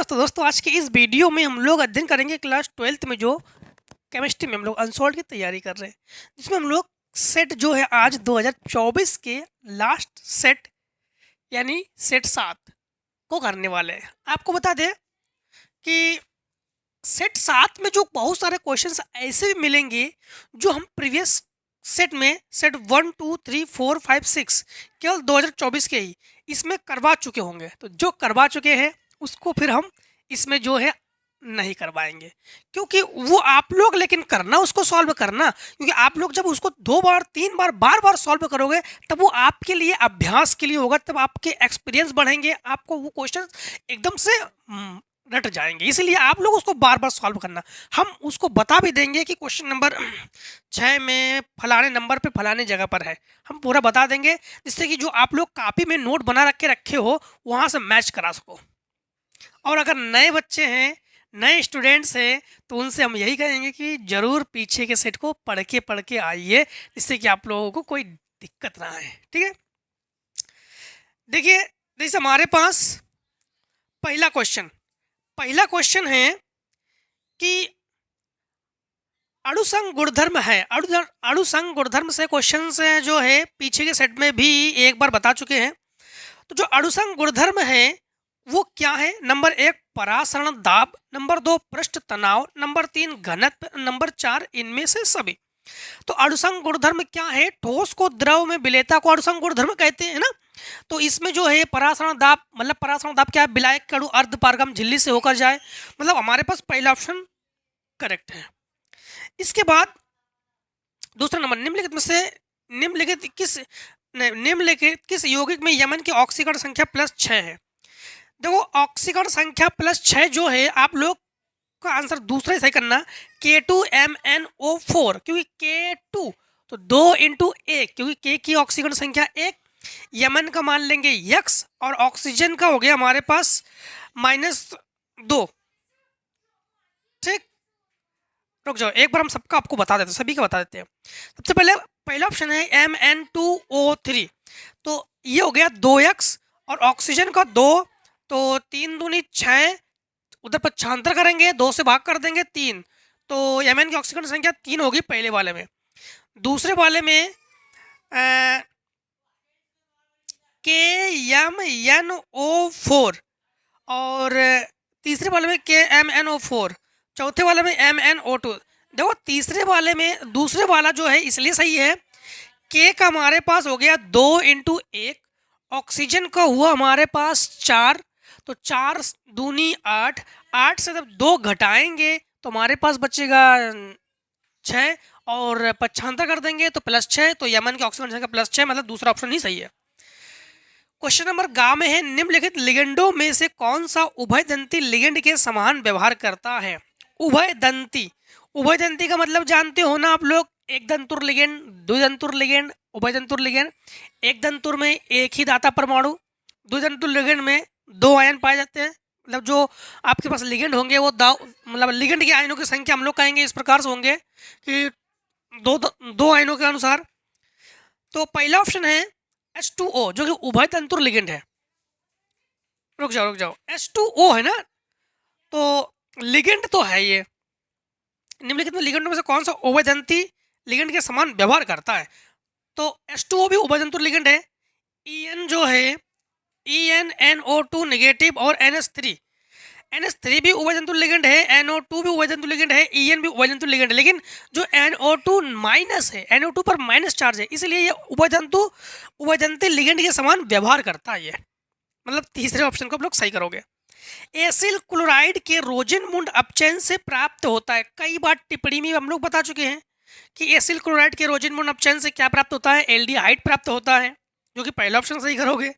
तो दोस्तों आज के इस वीडियो में हम लोग अध्ययन करेंगे क्लास 12th में जो केमिस्ट्री में हम लोग अनसॉल्व की तैयारी कर रहे हैं, जिसमें हम लोग सेट जो है आज 2024 के लास्ट सेट यानी सेट 7 को करने वाले हैं। आपको बता दें कि सेट 7 में जो बहुत सारे क्वेश्चंस ऐसे भी मिलेंगे जो हम प्रीवियस सेट में सेट 1 2 3 4 5 6 केवल 2024 के ही इसमें करवा चुके होंगे। तो जो करवा चुके हैं उसको फिर हम इसमें जो है नहीं करवाएंगे, क्योंकि वो आप लोग लेकिन करना उसको सॉल्व करना, क्योंकि आप लोग जब उसको 2 बार 3 बार बार बार सॉल्व करोगे तब वो आपके लिए अभ्यास के लिए होगा, तब आपके एक्सपीरियंस बढ़ेंगे, आपको वो क्वेश्चन एकदम से रट जाएंगे। इसलिए आप लोग उसको बार बार सॉल्व करना। हम उसको बता भी देंगे कि क्वेश्चन नंबर 6 में फलाने नंबर पे फलाने जगह पर है, हम पूरा बता देंगे, जिससे कि जो आप लोग कॉपी में नोट बना रखे हो वहाँ से मैच करा सको। और अगर नए बच्चे हैं, नए स्टूडेंट्स हैं, तो उनसे हम यही कहेंगे कि ज़रूर पीछे के सेट को पढ़ के आइए, जिससे कि आप लोगों को कोई दिक्कत ना आए। ठीक है, देखिए जैसे हमारे पास पहला क्वेश्चन है कि अणुसंग गुणधर्म है। अणुसंग गुणधर्म से क्वेश्चन से जो है पीछे के सेट में भी एक बार बता चुके हैं। तो जो अणुसंग गुणधर्म है वो क्या है? नंबर 1 परासरण दाब, नंबर 2 पृष्ठ तनाव, नंबर 3 घनत्व, नंबर 4 इनमें से सभी। तो अणुसंग गुणधर्म क्या है? ठोस को द्रव में विलेयता को अणुसंग गुणधर्म कहते हैं ना। तो इसमें जो है परासरण दाब, मतलब परासरण दाब क्या है? विलायक के अणु अर्ध पारगम झिल्ली से होकर जाए, मतलब हमारे पास पहला ऑप्शन करेक्ट है। इसके बाद दूसरा नंबर, निम्नलिखित किस यौगिक में यमन की ऑक्सीकरण संख्या +6 है? देखो ऑक्सीकरण संख्या +6 जो है, आप लोग का आंसर दूसरा ही सही करना, K2MnO4, क्योंकि K2 तो 2 × 1, क्योंकि K की ऑक्सीकरण संख्या 1, यमन का मान लेंगे X और ऑक्सीजन का हो गया हमारे पास -2। ठीक, रुक जाओ एक बार हम सबका आपको बता देते हैं, सभी का बता देते हैं। सबसे पहला ऑप्शन है Mn2O3, तो ये हो गया 2x और ऑक्सीजन का 2, तो 3 दूनी 6, उधर पक्षांतर करेंगे 2 से भाग कर देंगे 3, तो Mn की ऑक्सीकरण संख्या 3 होगी पहले वाले में। दूसरे वाले में KMnO4 और तीसरे वाले में KMnO4, चौथे वाले में MnO2। देखो तीसरे वाले में दूसरे वाला जो है इसलिए सही है, K का हमारे पास हो गया 2 × 1, ऑक्सीजन का हुआ हमारे पास 4, तो 4 दूनी 8, 8 से जब 2 घटाएंगे तो हमारे पास बचेगा 6 और पक्षांतर कर देंगे तो +6, तो यमन की ऑक्सीजन संख्या +6, मतलब दूसरा ऑप्शन ही सही है। क्वेश्चन नंबर ग में है, निम्नलिखित लिगेंडों में से कौन सा उभयदंती लिगेंड के समान व्यवहार करता है? उभयदंती का मतलब जानते हो ना आप लोग, एक दंतुर लिगेंड, द्विदंतुर लिगेंड, उभयदंतुर लिगेंड। एक दंतुर में एक ही दाता परमाणु, द्विदंतुर लिगेंड में 2 आयन पाए जाते हैं, मतलब जो आपके पास लिगेंड होंगे वो मतलब लिगेंड के आयनों की संख्या हम लोग कहेंगे इस प्रकार से होंगे कि दो आयनों के अनुसार। तो पहला ऑप्शन है H2O, जो कि उभयतंतुर लिगेंड है। रुक जाओ H2O है ना, तो लिगेंड तो है ये। निम्नलिखित में लिगेंडों में से कौन सा उभयदंती लिगेंड के समान व्यवहार करता है? तो H2O भी उभयतंतुर लिगेंड है। En जो है EnNO2 नेगेटिव और NH3 भी उभयतंतुर लिगेंड है, NO2 भी उभयतंतुर लिगेंड है, En भी उभयतंतुर लिगेंड है, लेकिन जो NO2 माइनस है, NO2 पर माइनस चार्ज है, इसलिए ये उभयदंती लिगेंड के समान व्यवहार करता है ये, मतलब तीसरे ऑप्शन को आप लोग सही करोगे। एसिल क्लोराइड के रोजिन मुंड अपचयन से प्राप्त होता है। कई बार टिप्पणी में हम लोग बता चुके हैं कि एसिल क्लोराइड के रोजिन मुंड अपचयन से क्या प्राप्त होता है? एल्डिहाइड प्राप्त होता है, जो कि पहला ऑप्शन सही करोगे।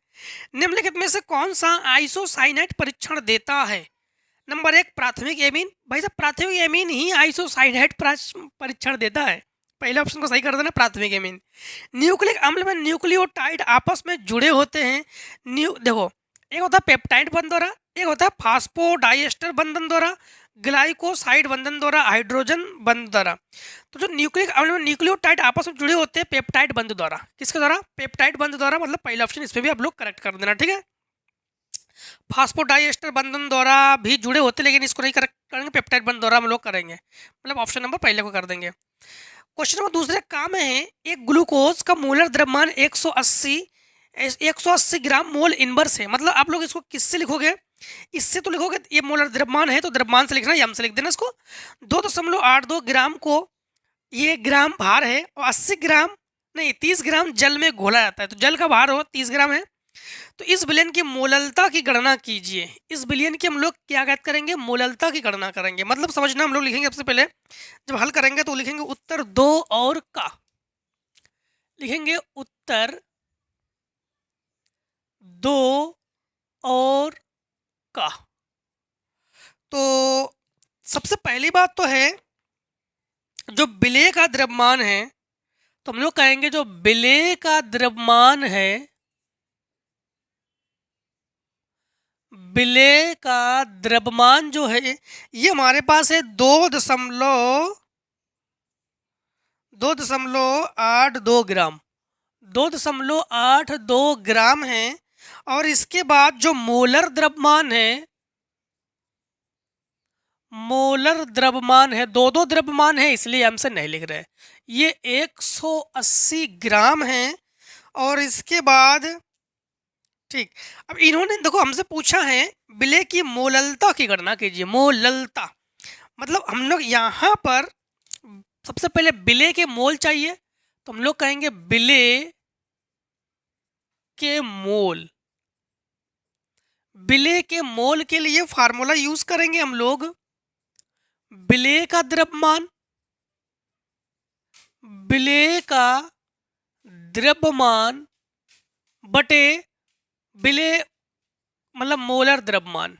निम्नलिखित में से कौन सा आइसोसाइनेट परीक्षण देता है? नंबर 1 प्राथमिक एमीन। भाई साहब प्राथमिक एमीन ही आइसोसाइनेट परीक्षण देता है, पहले ऑप्शन को सही कर देना, प्राथमिक एमीन। न्यूक्लिक अम्ल में न्यूक्लियोटाइड आपस में जुड़े होते हैं। देखो एक होता है पेप्टाइड बंधन द्वारा, एक होता है फास्फोडाइएस्टर बंधन द्वारा, ग्लाइकोसाइड बंधन द्वारा, हाइड्रोजन बंधन द्वारा। तो जो न्यूक्लिक अम्ल में न्यूक्लियोटाइड आपस में जुड़े होते हैं पेप्टाइड बंध द्वारा। किसके द्वारा? पेप्टाइड बंध द्वारा, मतलब पहला ऑप्शन, इस पर भी आप लोग करेक्ट कर देना। ठीक है, फास्फोडाइएस्टर बंधन द्वारा भी जुड़े होते, लेकिन इसको नहीं करेंगे, पेप्टाइड बंधन द्वारा हम लोग करेंगे, मतलब ऑप्शन नंबर पहले को कर देंगे। क्वेश्चन नंबर दूसरे काम है, एक ग्लूकोज का मोलर द्रव्यमान 180 ग्राम मोल इनवर्स है। मतलब आप लोग इसको किससे लिखोगे, इससे तो लिखोगे, ये मोलर द्रव्यमान है तो द्रव्यमान से लिखना, यम से लिख देना इसको। 2.82 ग्राम को ये ग्राम भार है और 80 ग्राम नहीं 30 ग्राम जल में घोला जाता है, तो जल का भार हो 30 ग्राम है। तो इस विलयन की मोललता की गणना कीजिए। इस विलयन की हम लोग क्या ज्ञात करेंगे, मोललता की गणना करेंगे। मतलब समझना, हम लोग लिखेंगे सबसे पहले जब हल करेंगे तो लिखेंगे उत्तर 2 और का, लिखेंगे उत्तर 2 और का। तो सबसे पहली बात तो है जो विलेय का द्रव्यमान है, तो हम लोग कहेंगे जो विलेय का द्रव्यमान है, विलेय का द्रव्यमान जो है ये हमारे पास है 2.82 ग्राम, 2.82 ग्राम है। और इसके बाद जो मोलर द्रव्यमान है, मोलर द्रव्यमान है, दो द्रव्यमान है इसलिए हम से नहीं लिख रहे, ये 180 ग्राम है। और इसके बाद ठीक, अब इन्होंने देखो हमसे पूछा है विलेय की मोललता की गणना कीजिए। मोललता मतलब हम लोग यहाँ पर सबसे पहले विलेय के मोल चाहिए, तो हम लोग कहेंगे विलेय के मोल। विलेय के मोल के लिए फार्मूला यूज करेंगे हम लोग, विलेय का द्रव्यमान, विलेय का द्रव्यमान बटे विलेय मतलब मोलर द्रव्यमान।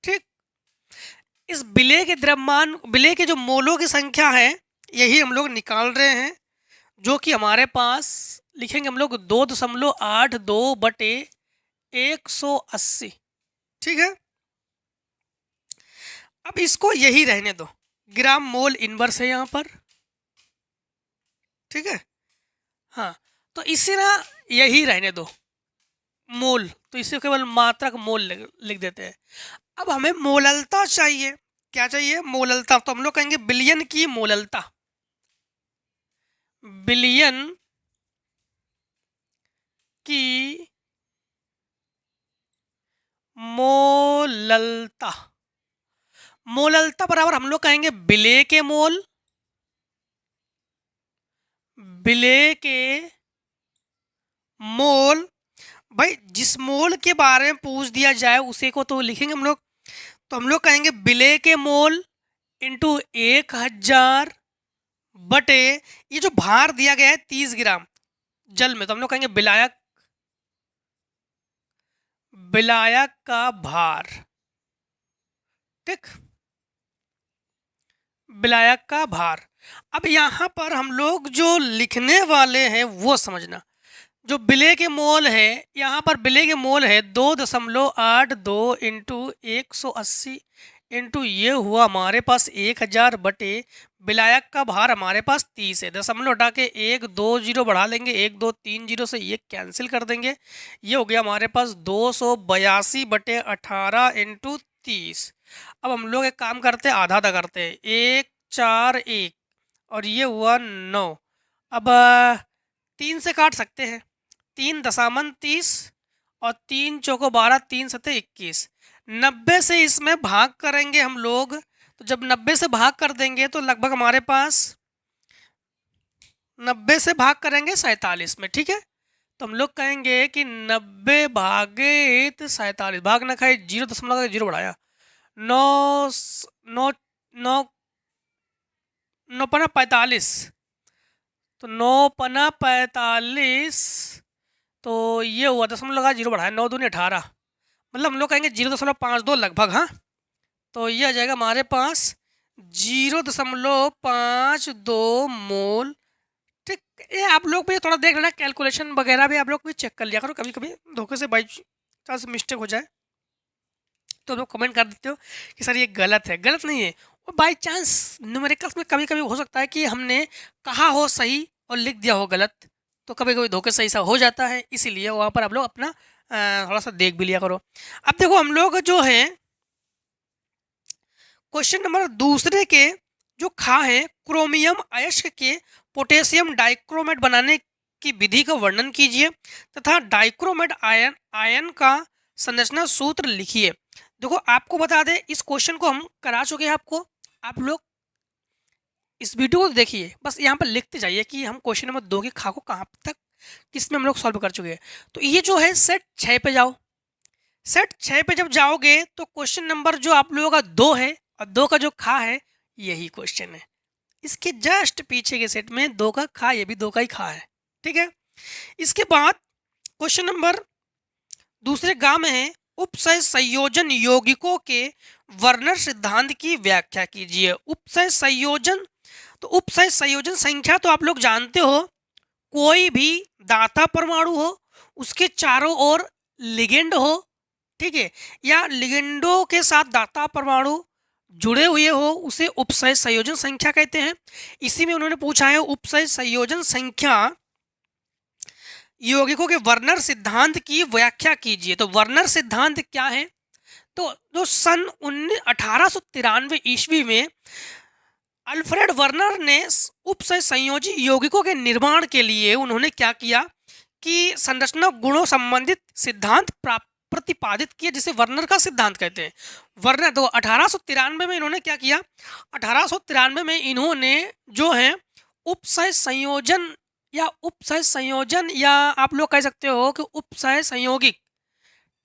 ठीक, इस विलेय के द्रव्यमान, विलेय के जो मोलों की संख्या है यही हम लोग निकाल रहे हैं, जो कि हमारे पास लिखेंगे हम लोग 2.82 बटे 180। ठीक है, अब इसको यही रहने दो, ग्राम मोल इनवर्स है यहाँ पर। ठीक है, हाँ, तो इसे ना यही रहने दो मोल, तो इसे केवल मात्रक मोल लिख देते हैं। अब हमें मोललता चाहिए, क्या चाहिए, मोललता। तो हम लोग कहेंगे विलयन की मोललता, विलयन की मोललता, मोललता बराबर हम लोग कहेंगे विलेय के मोल, विलेय के मोल। भाई जिस मोल के बारे में पूछ दिया जाए उसे को तो लिखेंगे हम लोग, तो हम लोग कहेंगे विलेय के मोल इंटू 1000 बटे ये जो भार दिया गया है 30 ग्राम जल में, तो हम लोग कहेंगे विलायक, विलायक का भार। ठीक, विलायक का भार। अब यहाँ पर हम लोग जो लिखने वाले हैं वो समझना, जो विलेय के मोल है, यहाँ पर विलेय के मोल है 2.82 इंटू 180 इंटू ये हुआ हमारे पास 1000 बटे विलायक का भार हमारे पास 30 है। दशमलव हटा के 1 2 0 बढ़ा लेंगे, 1 2 3 0 से ये कैंसिल कर देंगे, ये हो गया हमारे पास 282 बटे 18 इंटू 30। अब हम लोग एक काम करते हैं, आधा आधा करते हैं, 1 4 1 और ये हुआ 9। अब 3 से काट सकते हैं, 3 दशामन 30 और 3 चौको 12, 3 सत्ते 21। 90 से इसमें भाग करेंगे हम लोग, तो जब 90 से भाग कर देंगे तो लगभग हमारे पास 90 से भाग करेंगे 47 में। ठीक है, तो हम लोग कहेंगे कि 90 भागित 47, भाग ना खाए 0.0 बढ़ाया, 9 9 9 9 पना 45, तो 9 पना 45, तो ये हुआ 0.0 बढ़ाया, 9 दूनी 18, मतलब हम लोग कहेंगे 0.52 लगभग। हाँ, तो ये आ जाएगा हमारे पास 0.52 मोल। ठीक, ये आप लोग भी थोड़ा देख लेना, कैलकुलेशन वगैरह भी आप लोग भी चेक कर लिया करो, कभी कभी धोखे से बाई चांस मिस्टेक हो जाए तो लोग कमेंट कर देते हो कि सर ये गलत है। गलत नहीं है, और बाई चांस न्यूमेरिकल्स में कभी कभी हो सकता है कि हमने कहा हो सही और लिख दिया हो गलत, तो कभी कभी धोखे से ऐसा हो जाता है, इसीलिए वहाँ पर आप लोग अपना थोड़ा सा देख भी लिया करो। अब देखो हम लोग जो है क्वेश्चन नंबर दूसरे के जो खा है, क्रोमियम अयस्क के पोटेशियम डाइक्रोमेट बनाने की विधि का वर्णन कीजिए तथा डाइक्रोमेट आयन आयन का संरचना सूत्र लिखिए। देखो आपको बता दें, इस क्वेश्चन को हम करा चुके हैं आपको, आप लोग इस वीडियो को देखिए, बस यहाँ पर लिखते जाइए कि हम क्वेश्चन नंबर 2 के खा को कहाँ तक किस में हम लोग सॉल्व कर चुके हैं। तो ये जो है सेट 6 पे जाओ। सेट 6 पे जब जाओगे तो क्वेश्चन नंबर जो आप लोगों का 2 है और 2 का जो खा है यही क्वेश्चन है। इसके जस्ट पीछे के सेट में 2 का खा, ये भी 2 का ही खा है, ठीक है। इसके बाद क्वेश्चन नंबर दूसरे गा में है, उपसय संयोजन यौगिकों के वर्नर सिद्धांत की व्याख्या कीजिए। उपसय संयोजन, तो उपसय संयोजन संख्या तो आप लोग जानते हो, कोई भी दाता परमाणु हो, उसके चारों ओर लिगेंड हो, ठीक है, या लिगेंडो के साथ दाता परमाणु जुड़े हुए हो, उसे उपसय संयोजन संख्या कहते हैं। इसी में उन्होंने पूछा है उपसय संयोजन संख्या यौगिकों के वर्नर सिद्धांत की व्याख्या कीजिए। तो वर्नर सिद्धांत क्या है? तो जो सन 1893 ईस्वी में अल्फ्रेड वर्नर ने उपसय संयोजी यौगिकों के निर्माण के लिए उन्होंने क्या किया कि संरचना गुणों संबंधित सिद्धांत प्रतिपादित किया, जिसे वर्नर का सिद्धांत कहते हैं। वर्नर तो 1893 में इन्होंने क्या किया, 1893 में इन्होंने जो है उपसय संयोजन या आप लोग कह सकते हो कि उपसय संयोगिक,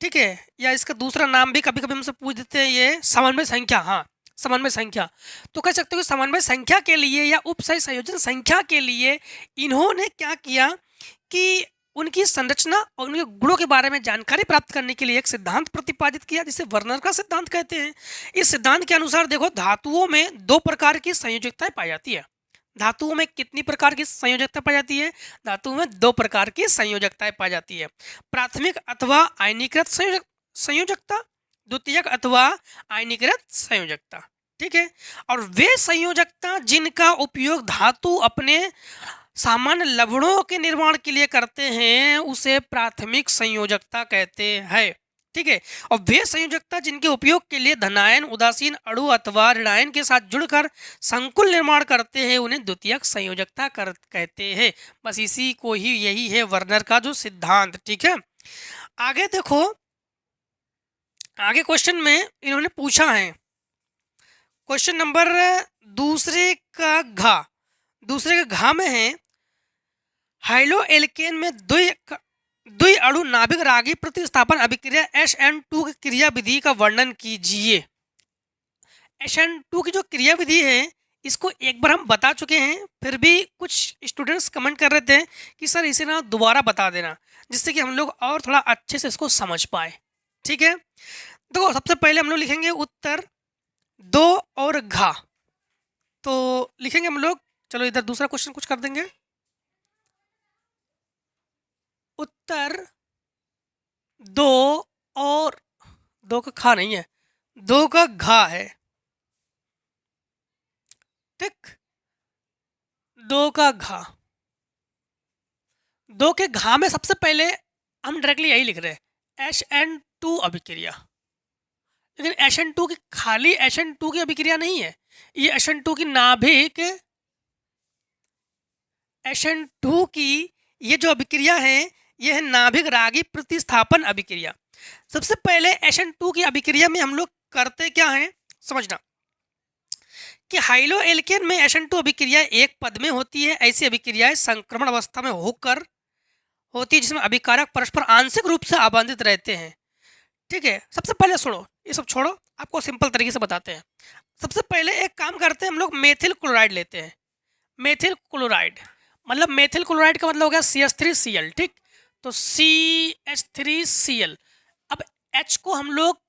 ठीक है, या इसका दूसरा नाम भी कभी कभी हमसे पूछ देते हैं, ये समन्वय संख्या। हाँ, समन्वय संख्या तो कह सकते हो कि समन्वय संख्या के लिए या उपसय संयोजन संख्या के लिए इन्होंने क्या किया कि उनकी संरचना और उनके गुणों के बारे में जानकारी प्राप्त करने के लिए एक सिद्धांत प्रतिपादित किया, जिसे वर्नर का सिद्धांत कहते हैं। इस सिद्धांत के अनुसार देखो, धातुओं में 2 प्रकार की संयोजकताएं पाई जाती है। धातुओं में कितनी प्रकार की संयोजकता पाई जाती है? धातुओं में 2 प्रकार की संयोजकताएं पाई जाती है, प्राथमिक अथवा आयनीकृत संयोजकता, द्वितीयक अथवा आयनीकृत संयोजकता, ठीक है। और वे संयोजकता जिनका उपयोग धातु अपने सामान्य लवणों के निर्माण के लिए करते हैं उसे प्राथमिक संयोजकता कहते हैं, ठीक है। और वे संयोजकता जिनके उपयोग के लिए धनायन उदासीन अणु अथवा ऋणायन के साथ जुड़कर संकुल निर्माण करते हैं उन्हें द्वितीयक संयोजकता कहते हैं। बस इसी को ही, यही है वर्नर का जो सिद्धांत, ठीक है। आगे देखो, आगे क्वेश्चन में इन्होंने पूछा है, क्वेश्चन नंबर दूसरे का घा में है, हाइलो एल्केन में द्वि अणु नाभिक रागी प्रतिस्थापन अभिक्रिया SN2 की क्रिया विधि का वर्णन कीजिए। SN2 की जो क्रिया विधि है इसको एक बार हम बता चुके हैं, फिर भी कुछ स्टूडेंट्स कमेंट कर रहे थे कि सर इसे ना दोबारा बता देना, जिससे कि हम लोग और थोड़ा अच्छे से इसको समझ पाए, ठीक है। देखो सबसे पहले हम लोग लिखेंगे उत्तर 2 और घा, तो लिखेंगे हम लोग। चलो इधर दूसरा क्वेश्चन कुछ कर देंगे, उत्तर 2 और 2 का खा नहीं है, 2 का घा है, ठीक। 2 का घा, 2 के घा में सबसे पहले हम डायरेक्टली यही लिख रहे हैं SN2 अभिक्रिया, लेकिन SN2 की खाली SN2 की अभिक्रिया नहीं है, ये SN2 की नाभिक SN2 की ये जो अभिक्रिया है ये है नाभिक रागी प्रतिस्थापन अभिक्रिया। सबसे पहले SN2 की अभिक्रिया में हम लोग करते क्या है समझना कि हाइलो एल्केन में SN2 अभिक्रिया एक पद में होती है। ऐसी अभिक्रियाएं संक्रमण अवस्था में होकर होती है जिसमें अभिकारक परस्पर आंशिक रूप से आबंधित रहते हैं, ठीक है। सबसे पहले छोड़ो, ये सब छोड़ो, आपको सिंपल तरीके से बताते हैं। सबसे पहले एक काम करते हैं, हम लोग मेथिल क्लोराइड लेते हैं। मेथिल क्लोराइड मतलब मेथिल क्लोराइड का मतलब हो गया CH3Cl, ठीक। तो CH3Cl, अब H को हम लोग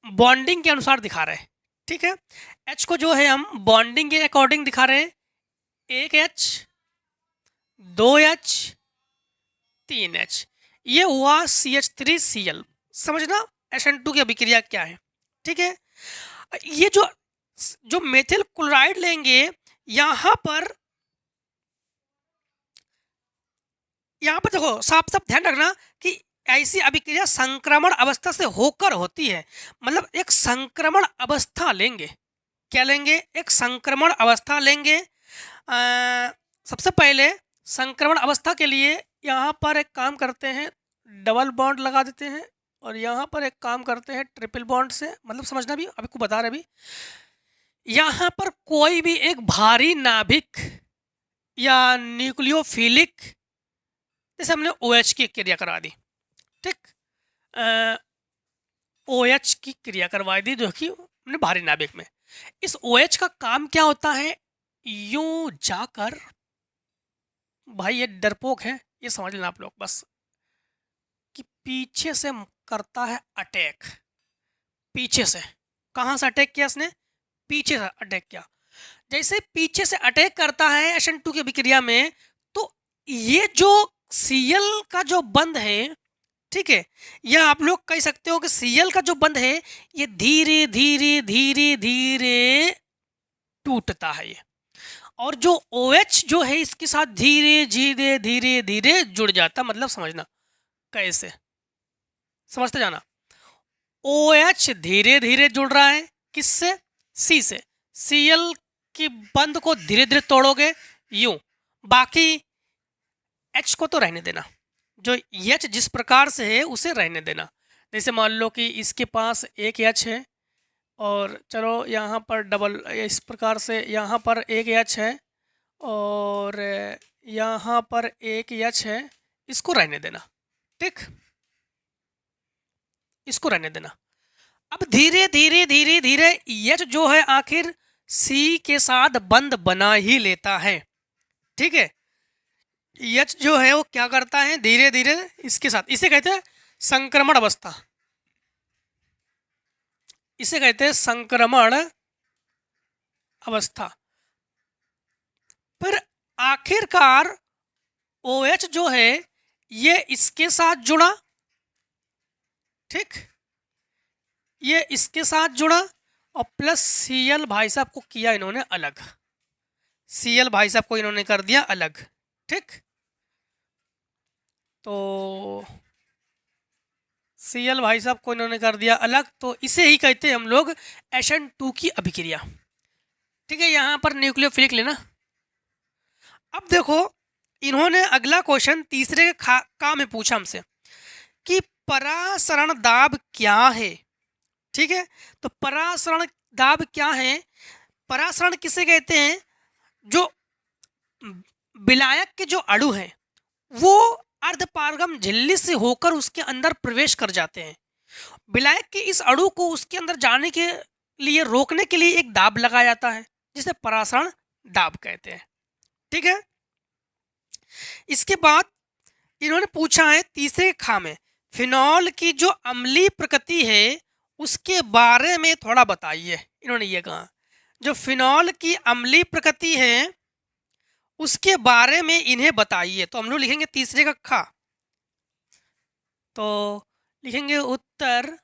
बॉन्डिंग के अनुसार दिखा रहे हैं, ठीक है। H को जो है हम बॉन्डिंग के अकॉर्डिंग दिखा रहे हैं, 1H 2H 3H, ये हुआ CH3Cl। समझना SN2 की अभिक्रिया क्या है, ठीक है। ये जो मेथिल क्लोराइड लेंगे यहाँ पर यहाँ पर देखो साफ साफ ध्यान रखना कि ऐसी अभिक्रिया संक्रमण अवस्था से होकर होती है। मतलब एक संक्रमण अवस्था लेंगे। क्या लेंगे? एक संक्रमण अवस्था लेंगे। सबसे पहले संक्रमण अवस्था के लिए यहाँ पर एक काम करते हैं, डबल बॉन्ड लगा देते हैं, और यहाँ पर एक काम करते हैं ट्रिपल बॉन्ड से। मतलब समझना भी, अभी को बता रहे अभी। यहाँ पर कोई भी एक भारी नाभिक या न्यूक्लियोफिलिक, जैसे हमने OH की क्रिया करवा दी, ठीक, OH की क्रिया करवा दी जो कि हमने भारी नाभिक में। इस OH का काम क्या होता है? यूं जाकर, भाई ये डरपोक है, ये समझ लेना आप लोग बस, कि पीछे से करता है अटैक। पीछे से, कहाँ से अटैक किया इसने? पीछे से अटैक किया। जैसे पीछे से अटैक करता है SN2 की अभिक्रिया में, तो ये जो Cl का जो बंध है, ठीक है, या आप लोग कह सकते हो कि Cl का जो बंध है ये धीरे धीरे धीरे धीरे टूटता है ये, और जो OH जो है इसके साथ धीरे धीरे धीरे धीरे जुड़ जाता। मतलब समझना कैसे, समझते जाना। OH धीरे धीरे जुड़ रहा है किससे? C से। Cl की बंध को धीरे धीरे तोड़ोगे यूं, बाकी H को तो रहने देना, जो H जिस प्रकार से है उसे रहने देना। जैसे मान लो कि इसके पास एक H है, और चलो यहाँ पर डबल, इस प्रकार से यहाँ पर एक H है और यहाँ पर एक H है, इसको रहने देना, ठीक, इसको रहने देना। अब धीरे धीरे धीरे धीरे H जो है आखिर C के साथ बंध बना ही लेता है, ठीक है। H जो है वो क्या करता है? धीरे धीरे इसके साथ, इसे कहते हैं संक्रमण अवस्था, इसे कहते हैं संक्रमण अवस्था। पर आखिरकार OH जो है ये इसके साथ जुड़ा, ठीक, ये इसके साथ जुड़ा, और प्लस Cl भाई साहब को किया इन्होंने अलग, Cl भाई साहब को इन्होंने कर दिया अलग, ठीक। तो Cl भाई साहब को इन्होंने कर दिया अलग, तो इसे ही कहते हैं हम लोग SN2 की अभिक्रिया, ठीक है। यहाँ पर न्यूक्लियोफिलिक लेना। अब देखो इन्होंने अगला क्वेश्चन तीसरे के का में पूछा हमसे कि परासरण दाब क्या है, ठीक है। तो परासरण दाब क्या है? परासरण किसे कहते हैं? जो विलायक के जो अणु हैं वो अर्धपारगम झिल्ली से होकर उसके अंदर प्रवेश कर जाते हैं। विलायक के इस अणु को उसके अंदर जाने के लिए रोकने के लिए एक दाब लगाया जाता है, जिसे परासरण दाब कहते हैं, ठीक है। इसके बाद इन्होंने पूछा है तीसरे खा में, फिनॉल की जो अम्लीय प्रकृति है उसके बारे में थोड़ा बताइए। इन्होंने ये कहा जो फिनॉल की अम्लीय प्रकृति है उसके बारे में इन्हें बताइए। तो हम लोग लिखेंगे तीसरे का खा, तो लिखेंगे उत्तर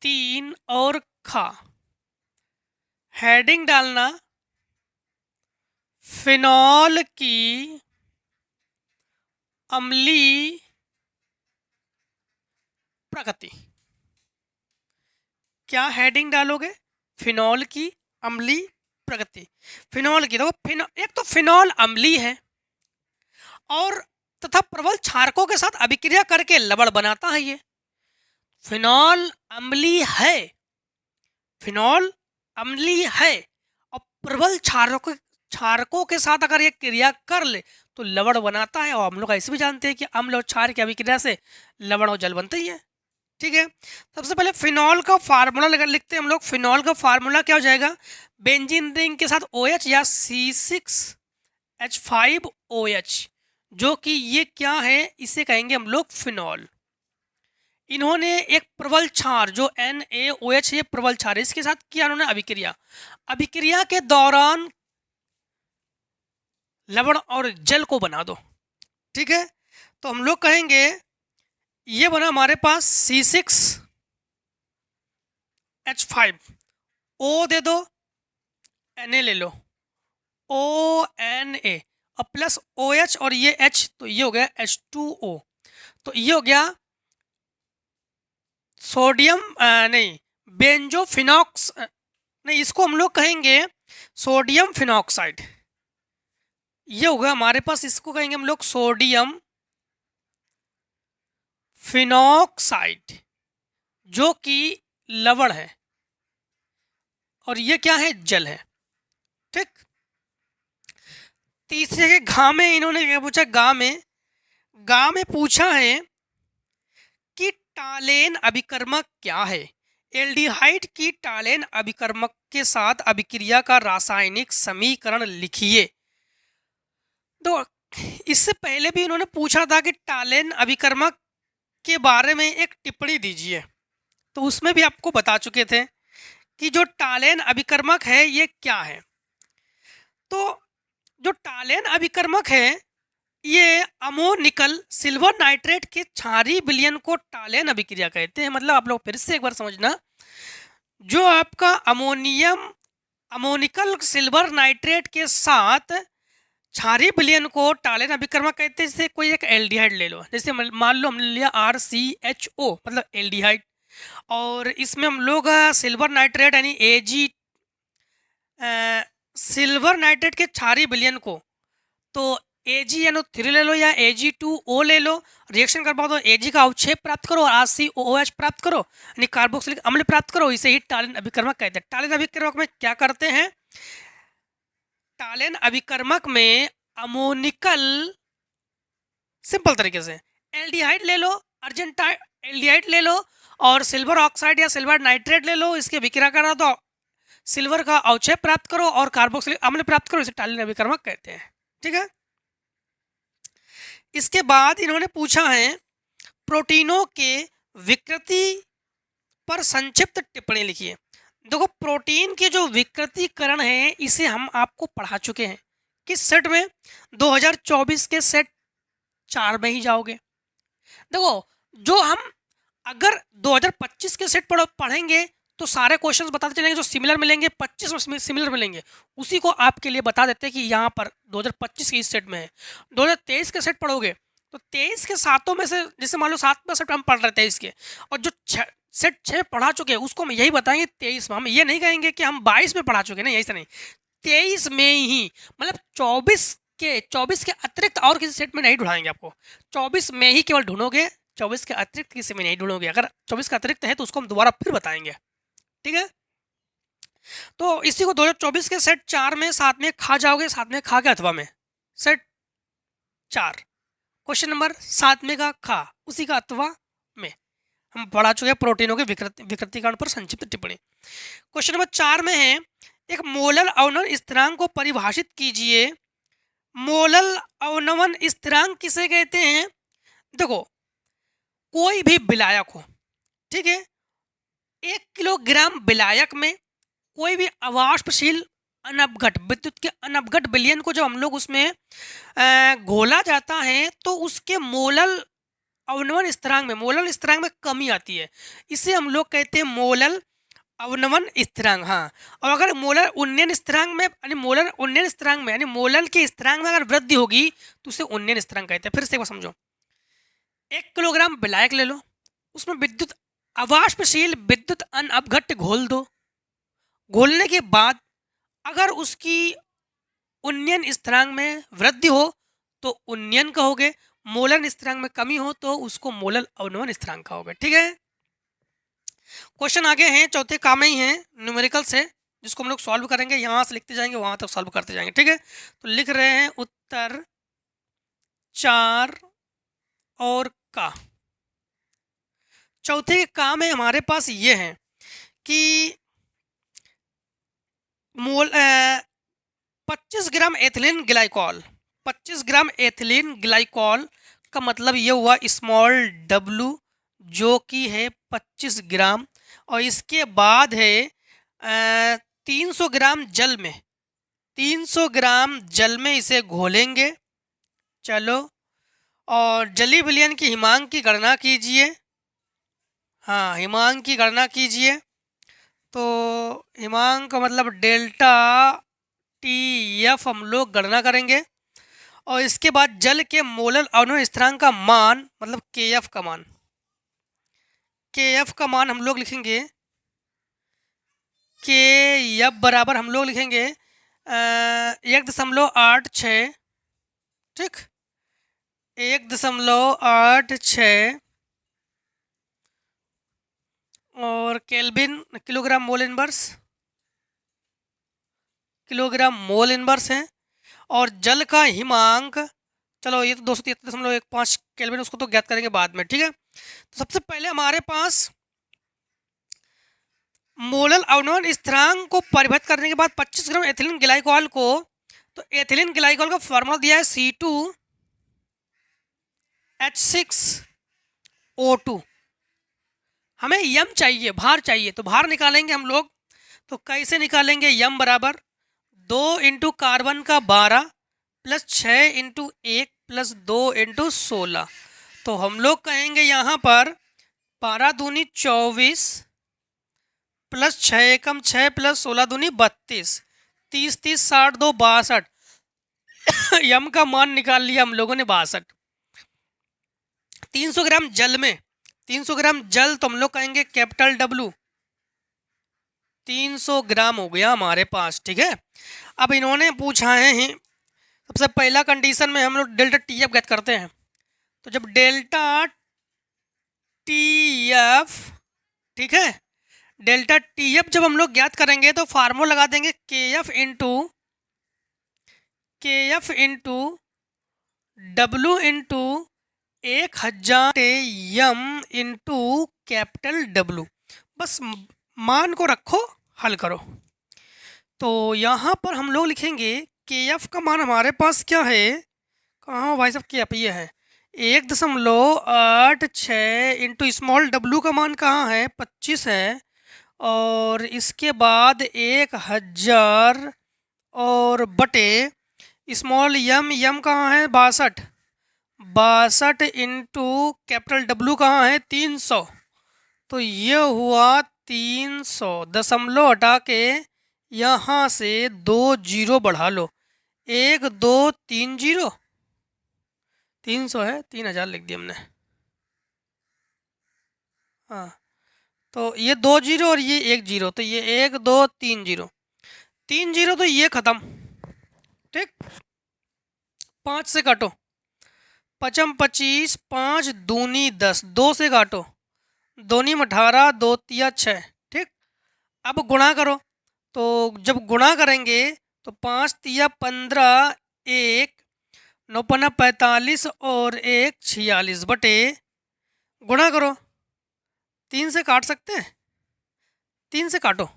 3 और खा। हेडिंग डालना फिनॉल की अम्लीय प्रकृति। क्या हेडिंग डालोगे? फिनॉल की अम्लीय प्रकृति। फिनॉल की देखो, एक तो फिनॉल अम्लीय है और तथा प्रबल क्षारकों के साथ अभिक्रिया करके लवण बनाता है। ये फिनॉल अम्लीय है, फिनॉल अम्लीय है और प्रबल क्षारकों के साथ अगर ये क्रिया कर ले तो लवण बनाता है। और हम लोग ऐसे भी जानते हैं कि अम्ल और क्षार की अभिक्रिया से लवण और जल बनते ही है, ठीक है। सबसे पहले फिनॉल का फार्मूला लिखते हैं हम लोग। फिनॉल का फार्मूला क्या हो जाएगा? बेंजीन रिंग के साथ OH या C6H5OH, जो कि ये क्या है, इसे कहेंगे हम लोग फिनॉल। इन्होंने एक प्रबल क्षार जो NaOH है, प्रबल क्षार, इसके साथ किया इन्होंने अभिक्रिया। अभिक्रिया के दौरान लवण और जल को बना दो, ठीक है। तो हम लोग कहेंगे ये बना हमारे पास C6H5, O दे दो, Na ले लो, ONA, और प्लस OH और ये H, तो ये हो गया H2O। तो ये हो गया सोडियम नहीं, बेंजोफिनॉक्स नहीं, इसको हम लोग कहेंगे सोडियम फिनॉक्साइड। ये होगा हमारे पास, इसको कहेंगे हम लोग सोडियम फिनॉक्साइड, जो कि लवण है और ये क्या है, जल है। ठीक। तीसरे के घा में इन्होंने क्या पूछा, गा में पूछा है कि टालेन अभिकर्मक क्या है। एल्डिहाइड की टालेन अभिकर्मक के साथ अभिक्रिया का रासायनिक समीकरण लिखिए। तो इससे पहले भी इन्होंने पूछा था कि टालेन अभिकर्मक के बारे में एक टिप्पणी दीजिए, तो उसमें भी आपको बता चुके थे कि जो टालेन अभिकर्मक है ये क्या है। तो जो टालेन अभिकर्मक है ये अमोनिकल सिल्वर नाइट्रेट के क्षारीय विलयन को टालेन अभिक्रिया कहते हैं। मतलब आप लोग फिर से एक बार समझना, जो आपका अमोनिकल सिल्वर नाइट्रेट के साथ क्षारीय विलयन को टालेन अभिकर्मक कहते हैं। जैसे कोई एक एल्डिहाइड ले लो, जैसे मान लो हमने लिया RCHO मतलब एल्डिहाइड, और इसमें हम लोग सिल्वर नाइट्रेट यानी सिल्वर नाइट्रेट के क्षारीय विलयन को तो AgNO3 ले लो या Ag2O ले लो, रिएक्शन कर पाओ तो Ag का अवक्षेप प्राप्त करो और RCOOH प्राप्त करो यानी कार्बोक्सिलिक अम्ल प्राप्त करो। इसे ही टालेन अभिकर्मक कहते हैं। टालेन अभिकर्मक में क्या करते हैं, टालेन अभिकर्मक में अमोनिकल, सिंपल तरीके से एल्डिहाइड ले लो, अर्जेंटाइन एल्डिहाइड ले लो और सिल्वर ऑक्साइड या सिल्वर नाइट्रेट ले लो, इसके विक्रिया करा तो सिल्वर का अवक्षेप प्राप्त करो और कार्बोक्सिलिक अम्ल प्राप्त करो। इसे टालेन अभिकर्मक कहते हैं। ठीक है। इसके बाद इन्होंने पूछा है प्रोटीनों के विकृति पर संक्षिप्त टिप्पणी लिखिए। देखो, प्रोटीन के जो विकृतीकरण है इसे हम आपको पढ़ा चुके हैं। किस सेट में, 2024 के सेट 4 में ही जाओगे। देखो, जो हम अगर 2025 के सेट पढ़ेंगे तो सारे क्वेश्चंस बताते चलेंगे, जो सिमिलर मिलेंगे 25 में सिमिलर मिलेंगे, उसी को आपके लिए बता देते हैं कि यहाँ पर 2025 के इस सेट में है। 2023 के सेट पढ़ोगे तो 23 के सातों में से, जैसे मान लो 7वां सेट हम पढ़ रहे थे इसके, और जो सेट 6 पढ़ा चुके हैं उसको हम यही बताएंगे 23 में। हम ये नहीं कहेंगे कि हम 22 में पढ़ा चुके हैं, नहीं, ऐसा नहीं, 23 में ही, मतलब 24 के अतिरिक्त और किसी सेट में नहीं ढूंढाएंगे आपको। 24 में ही केवल ढूंढोगे, 24 के अतिरिक्त किसी में नहीं ढूंढोगे। अगर 24 का अतिरिक्त है तो उसको हम दोबारा फिर बताएंगे। ठीक है। तो इसी को 2024 के सेट 4 में साथ में खा जाओगे, साथ में खा के अथवा में, सेट 4 क्वेश्चन नंबर 7 में का खा, उसी का अथवा में हम पढ़ा चुके हैं प्रोटीनों के विकृतीकरण पर संक्षिप्त टिप्पणी। क्वेश्चन नंबर 4 में है एक मोलर अवनमन स्थिरांक को परिभाषित कीजिए। मोलर अवनमन स्थिरांक किसे कहते हैं। देखो, कोई भी विलायक हो, ठीक है, 1 किलोग्राम विलायक में कोई भी अवाष्पशील अनपघट विद्युत के अनपघट विलयन को जब हम लोग उसमें घोला जाता है तो उसके मोलर अवनमन स्थिरांक में कमी आती है। इसे हम लोग कहते हैं मोलर अवनमन स्थिरांक। हाँ, और अगर मोलर उन्नयन स्थिरांक में यानी मोलर के स्थिरांक में अगर वृद्धि होगी तो उसे उन्नयन स्थिरांक कहते हैं। फिर से एक बार समझो, 1 किलोग्राम विलायक ले लो, उसमें अवाष्पशील विद्युत अनपघट घोल दो। घोलने के बाद अगर उसकी उन्नयन स्थिरांक में वृद्धि हो तो उन्नयन कहोगे, मोलर स्थिरांक में कमी हो तो उसको मोलर अवनमन स्थिरांक कहोगे। ठीक है। क्वेश्चन आगे हैं, चौथे काम में ही हैं न्यूमेरिकल से, जिसको हम लोग सॉल्व करेंगे, यहाँ से लिखते जाएंगे वहां तक सॉल्व करते जाएंगे। ठीक है। तो लिख रहे हैं उत्तर 4 और का। चौथे के काम में हमारे पास ये है कि 25 ग्राम एथिलीन ग्लाइकॉल, 25 ग्राम एथिलीन ग्लाइकॉल का मतलब ये हुआ स्मॉल w, जो कि है 25 ग्राम, और इसके बाद है 300 ग्राम जल में, 300 ग्राम जल में इसे घोलेंगे। चलो, और जलीय विलयन की हिमांक की गणना कीजिए। हाँ, हिमांक की गणना कीजिए। तो हिमांक का मतलब डेल्टा TF हम लोग गणना करेंगे, और इसके बाद जल के मोलर अवनवन स्थिरांक का मान, मतलब KF का मान, KF का मान हम लोग लिखेंगे KF बराबर हम लोग लिखेंगे 1.86, ठीक, 1.86 और kelvin kilogram mole inverse, kilogram mole inverse है। और जल का हिमांक, चलो ये तो 273.15 केल्विन, उसको तो ज्ञात करेंगे बाद में, ठीक है। तो सबसे पहले हमारे पास मोलर अवनवन स्थिरांक को परिभाषित करने के बाद 25 ग्राम एथिलीन ग्लाइकोल को, तो एथिलीन ग्लाइकोल का फॉर्मूला दिया है C2H6O2। हमें यम चाहिए, भार चाहिए, तो भार निकालेंगे हम लोग। तो कैसे निकालेंगे? यम बराबर 2 इंटू कार्बन का 12 प्लस 6 इंटू 1 प्लस 2 इंटू 16। तो हम लोग कहेंगे यहाँ पर 12 दूनी 24 प्लस 6 एकम 6 प्लस 16 दूनी 32, 30 30 60 2 62। यम का मान निकाल लिया हम लोगों ने 62। 300 ग्राम जल में, 300 ग्राम जल तो हम लोग कहेंगे कैपिटल W, 300 ग्राम हो गया हमारे पास, ठीक है। अब इन्होंने पूछा है, सबसे पहला कंडीशन में हम लोग डेल्टा TF ज्ञात करते हैं। तो जब डेल्टा TF, ठीक है, डेल्टा TF जब हम लोग ज्ञात करेंगे तो फार्मूला लगा देंगे KF into W into 1000 M into capital W। बस मान को रखो, हल करो। तो यहाँ पर हम लोग लिखेंगे KF का मान हमारे पास क्या है, कहाँ भाई साहब KF, ये है 1.86 इंटू स्मॉल W का मान कहाँ है, 25 है, और इसके बाद 1000 और बटे स्मॉल यम कहाँ है 62 इंटू कैपिटल W कहाँ है 300। तो ये हुआ 300, दशमलव हटा के यहाँ से 2 जीरो बढ़ा लो, 1 2 3 जीरो, 300 है, 3000 लिख दिया हमने। हाँ, तो ये 2 जीरो और ये 1 जीरो, तो ये 1 2 3 जीरो, 3 जीरो, तो ये खत्म, ठीक। 5 से काटो, 5 25, 5 दूनी 10, 2 से काटो, 2 नी 18, 2 तिया 6, ठीक। अब गुणा करो, तो जब गुणा करेंगे तो 5 तिया 15, 1 9 पन्ना 45 और 1 46 बटे, गुणा करो, 3 से काट सकते हैं, 3 से काटो,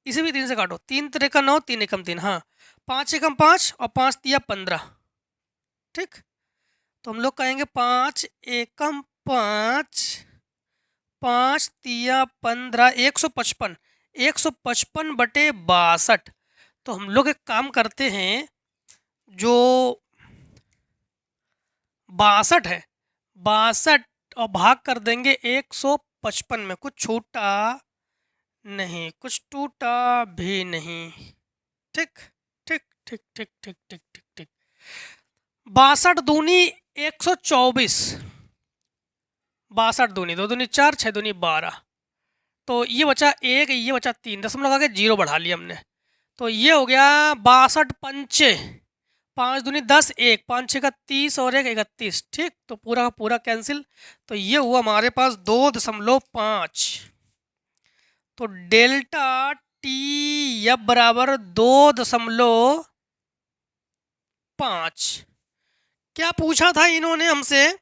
इसे भी 3 से काटो, 3 3 का 9, 3 एकम 3, हाँ, 5 एकम 5 और 5 तिया 15, ठीक। तो हम लोग कहेंगे 5 एकम 5, 5 तिया 15, 155, 155 बटे 62। तो हम लोग एक काम करते हैं, जो 62 है, 62 और भाग कर देंगे 155 में, कुछ छूटा नहीं, कुछ टूटा भी नहीं, ठीक ठीक ठीक ठीक ठीक ठीक ठीक ठीक। 62 दूनी 124, 62 दूनी 2 दूनी 4, 6 दूनी 12, तो ये बचा 1, ये बचा 3, दशमलव लगा के 0 बढ़ा लिया हमने। तो ये हो गया 62 पंचे, 5 दूनी 10, 1 5 6 का 30 और 1 31, ठीक। तो पूरा का पूरा कैंसिल, तो ये हुआ हमारे पास 2.5। तो डेल्टा TF बराबर 2.5। क्या पूछा था इन्होंने हमसे,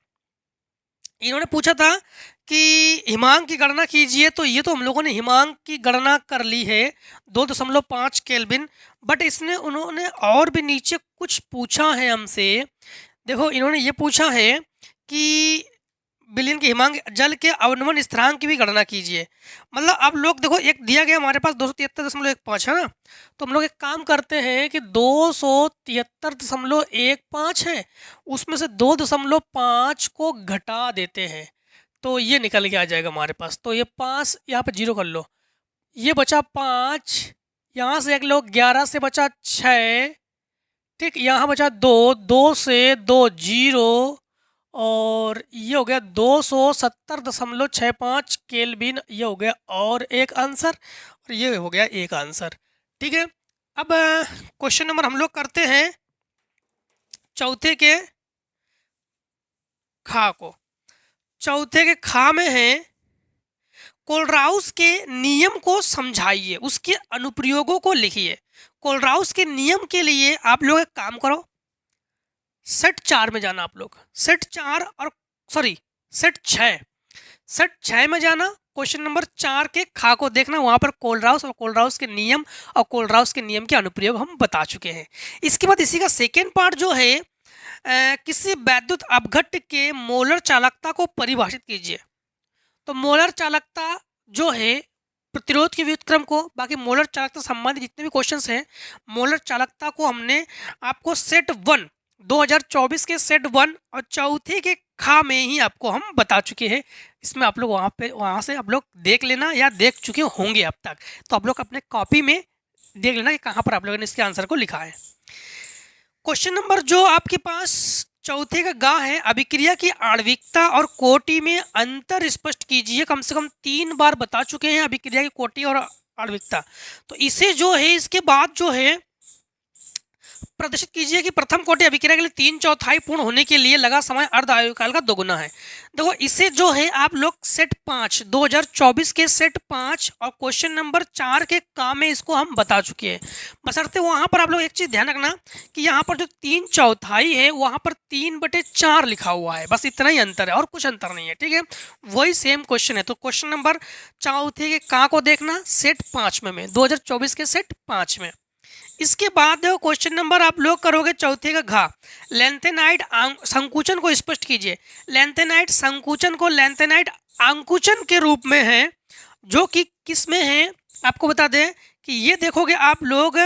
इन्होंने पूछा था कि हिमांक की गणना कीजिए। तो ये तो हम लोगों ने हिमांक की गणना कर ली है 2.5 केल्विन, बट इसने उन्होंने और भी नीचे कुछ पूछा है हमसे। देखो, इन्होंने ये पूछा है कि विलयन के हिमांक जल के अवनमन स्थिरांक की भी गणना कीजिए। मतलब अब लोग देखो, एक दिया गया हमारे पास 273.15 है ना, तो हम लोग एक काम करते हैं कि 273.15 है, उसमें से 2.5 को घटा देते हैं, तो ये निकल के आ जाएगा हमारे पास। तो ये 5 यहाँ पे 0 कर लो, ये बचा 5, यहाँ से एक लो 11 से बचा 6, ठीक, यहाँ बचा 2, 2 से 2 जीरो, और ये हो गया 270.65 केल्विन, ये हो गया और एक आंसर, और ये हो गया एक आंसर। ठीक है, अब क्वेश्चन नंबर हम लोग करते हैं चौथे के खा को। चौथे के खा में है कोलराउस के नियम को समझाइए, उसके अनुप्रयोगों को लिखिए। कोलराउस के नियम के लिए आप लोग एक काम करो, सेट 4 में जाना आप लोग, सेट 4 और सॉरी सेट 6, सेट 6 में जाना, क्वेश्चन नंबर 4 के खा को देखना, वहां पर कोलराउस और कोलराउस के नियम और कोलराउस के नियम के अनुप्रयोग हम बता चुके हैं। इसके बाद इसी का सेकेंड पार्ट जो है किसी वैद्युत अपघट्ट के मोलर चालकता को परिभाषित कीजिए। तो मोलर चालकता जो है प्रतिरोध के व्युत्क्रम को, बाकी मोलर चालकता संबंधित जितने भी क्वेश्चंस हैं, मोलर चालकता को हमने आपको सेट 1 2024 के सेट 1 और चौथे के खा में ही आपको हम बता चुके हैं। इसमें आप लोग वहाँ से आप लोग देख लेना या देख चुके होंगे अब तक, तो आप लोग अपने कॉपी में देख लेना कि कहाँ पर आप लोगों ने इसके आंसर को लिखा है। क्वेश्चन नंबर जो आपके पास चौथे का गा है, अभिक्रिया की आणविकता और कोटि में अंतर स्पष्ट कीजिए। कम से कम 3 बार बता चुके हैं अभिक्रिया की कोटि और आणविकता, तो इसे जो है इसके बाद जो है प्रदर्शित कीजिए कि प्रथम कोटि अभिक्रिया के लिए 3/4 पूर्ण होने के लिए लगा समय अर्ध आयुकाल का दोगुना है। देखो इसे जो है आप लोग सेट 5 2024 के सेट 5 और क्वेश्चन नंबर 4 के काम में इसको हम बता चुके हैं। बशर्ते वहां पर आप लोग एक चीज ध्यान रखना कि यहाँ पर जो 3/4 है वहां पर 3/4 लिखा हुआ है, बस इतना ही अंतर है और कुछ अंतर नहीं है। ठीक है, वही सेम क्वेश्चन है। तो क्वेश्चन नंबर चौथे के का को देखना सेट 5 में 2024 के सेट 5 में। इसके बाद देखो क्वेश्चन नंबर आप लोग करोगे चौथे का घा, लेंथेनाइट संकुचन को स्पष्ट कीजिए। लेंथेनाइट संकुचन को लेंथेनाइट अंकुचन के रूप में है, जो कि किस में है आपको बता दें कि ये देखोगे आप लोग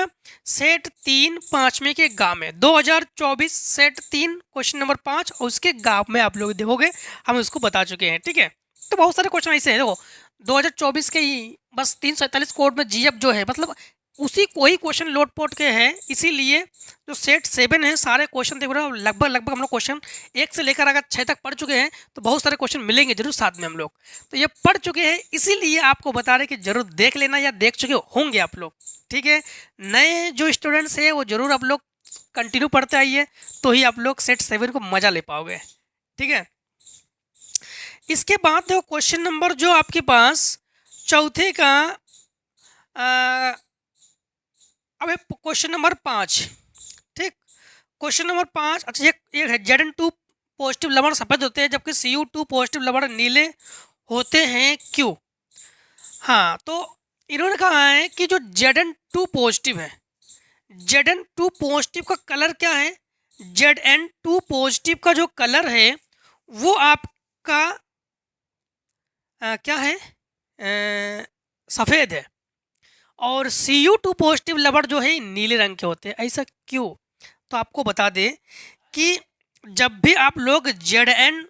सेट 3 5 में के गा में 2024 सेट 3 क्वेश्चन नंबर 5 और उसके गा में आप लोग देखोगे, हम उसको बता चुके हैं। ठीक है, तो बहुत सारे क्वेश्चन ऐसे हैं। देखो 2024 के ही बस 347 कोड में जीएफ जो है मतलब उसी कोई क्वेश्चन लोटपोट के हैं, इसीलिए जो सेट 7 है सारे क्वेश्चन देख रहे हो लगभग हम लोग क्वेश्चन 1 से लेकर अगर 6 तक पढ़ चुके हैं, तो बहुत सारे क्वेश्चन मिलेंगे जरूर साथ में हम लोग, तो ये पढ़ चुके हैं इसीलिए आपको बता रहे कि जरूर देख लेना या देख चुके होंगे आप लोग। ठीक है, नए जो स्टूडेंट्स हैं वो जरूर आप लोग कंटिन्यू पढ़ते आइए, तो ही आप लोग सेट 7 को मजा ले पाओगे। ठीक है, इसके बाद देखो क्वेश्चन नंबर जो आपके पास चौथे का अब है क्वेश्चन नंबर 5। ठीक, क्वेश्चन नंबर 5, अच्छा एक है Zn2 पॉजिटिव लवण सफेद होते हैं जबकि Cu2 पॉजिटिव लवण नीले होते हैं, क्यों? हाँ, तो इन्होंने कहा है कि जो Zn2 पॉजिटिव है, Zn2 पॉजिटिव का कलर क्या है? Zn2 पॉजिटिव का जो कलर है वो आपका क्या है? सफ़ेद है, और Cu2 पॉजिटिव लवण जो है नीले रंग के होते हैं। ऐसा क्यों? तो आपको बता दें कि जब भी आप लोग Zn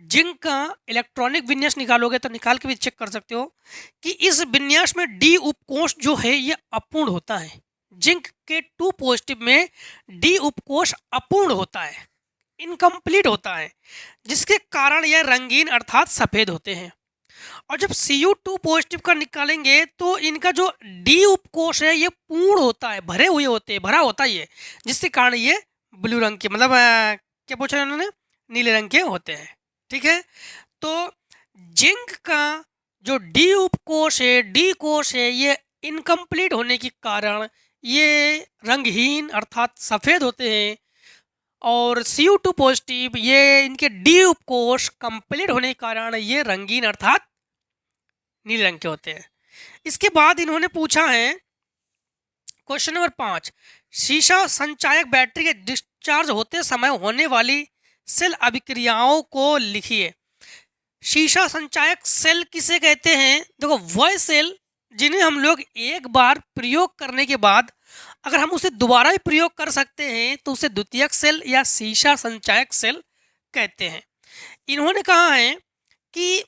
जिंक का इलेक्ट्रॉनिक विन्यास निकालोगे तो निकाल के भी चेक कर सकते हो कि इस विन्यास में डी उपकोष जो है ये अपूर्ण होता है। जिंक के 2 पॉजिटिव में डी उपकोष अपूर्ण होता है, इनकम्प्लीट होता है, जिसके कारण यह रंगीन अर्थात सफ़ेद होते हैं। और जब Cu2 पॉजिटिव का निकालेंगे तो इनका जो डी उपकोष है ये पूर्ण होता है, भरे हुए होते हैं, भरा होता है ये, जिसके कारण ये ब्लू रंग के मतलब क्या पूछा है उन्होंने, नीले रंग के होते हैं। ठीक है, तो जिंक का जो डी उपकोष है, डी कोष है, ये इनकम्प्लीट होने के कारण ये रंगहीन अर्थात सफ़ेद होते हैं, और Cu2 पॉजिटिव ये इनके डी उपकोष कंप्लीट होने के कारण ये रंगीन अर्थात नीले रंग के होते हैं। इसके बाद इन्होंने पूछा है क्वेश्चन नंबर 5, शीशा संचायक बैटरी के डिस्चार्ज होते समय होने वाली सेल अभिक्रियाओं को लिखिए। शीशा संचायक सेल किसे कहते हैं? देखो वह सेल जिन्हें हम लोग एक बार प्रयोग करने के बाद अगर हम उसे दोबारा ही प्रयोग कर सकते हैं तो उसे द्वितीयक सेल या शीशा संचायक सेल कहते हैं। इन्होंने कहा है कि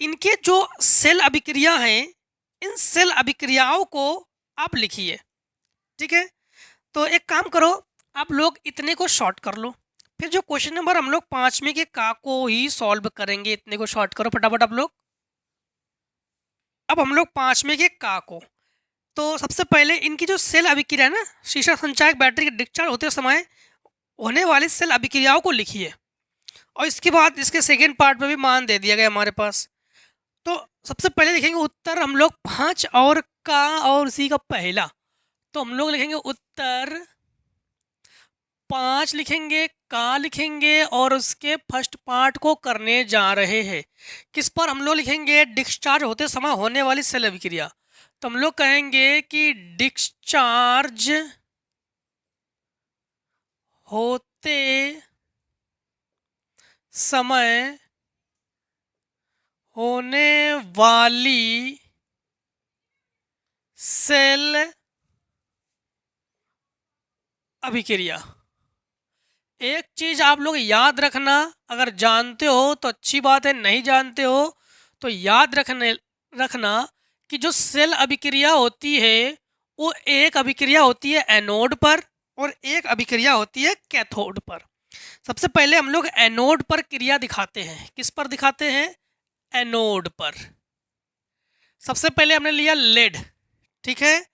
इनके जो सेल अभिक्रिया हैं, इन सेल अभिक्रियाओं को आप लिखिए। ठीक है, तो एक काम करो, आप लोग इतने को शॉर्ट कर लो, फिर जो क्वेश्चन नंबर हम लोग 5 में के का को ही सॉल्व करेंगे। इतने को शॉर्ट करो फटाफट आप लोग। अब हम लोग 5 में के का को, तो सबसे पहले इनकी जो सेल अभिक्रिया है ना, शीशा संचायक बैटरी के डिस्चार्ज होते समय होने वाली सेल अभिक्रियाओं को लिखिए, और इसके बाद इसके सेकेंड पार्ट में भी मान दे दिया गया हमारे पास। तो सबसे पहले लिखेंगे उत्तर हम लोग 5 और का और उसी का पहला, तो हम लोग लिखेंगे उत्तर 5 लिखेंगे, का लिखेंगे और उसके फर्स्ट पार्ट को करने जा रहे हैं। किस पर हम लोग लिखेंगे? डिस्चार्ज होते समय होने वाली सेल अभिक्रिया। तो हम लोग कहेंगे कि डिस्चार्ज होते समय होने वाली सेल अभिक्रिया। एक चीज आप लोग याद रखना, अगर जानते हो तो अच्छी बात है, नहीं जानते हो तो याद रखना कि जो सेल अभिक्रिया होती है वो एक अभिक्रिया होती है एनोड पर और एक अभिक्रिया होती है कैथोड पर। सबसे पहले हम लोग एनोड पर क्रिया दिखाते हैं। किस पर दिखाते हैं? एनोड पर। सबसे पहले हमने लिया लेड, ठीक है,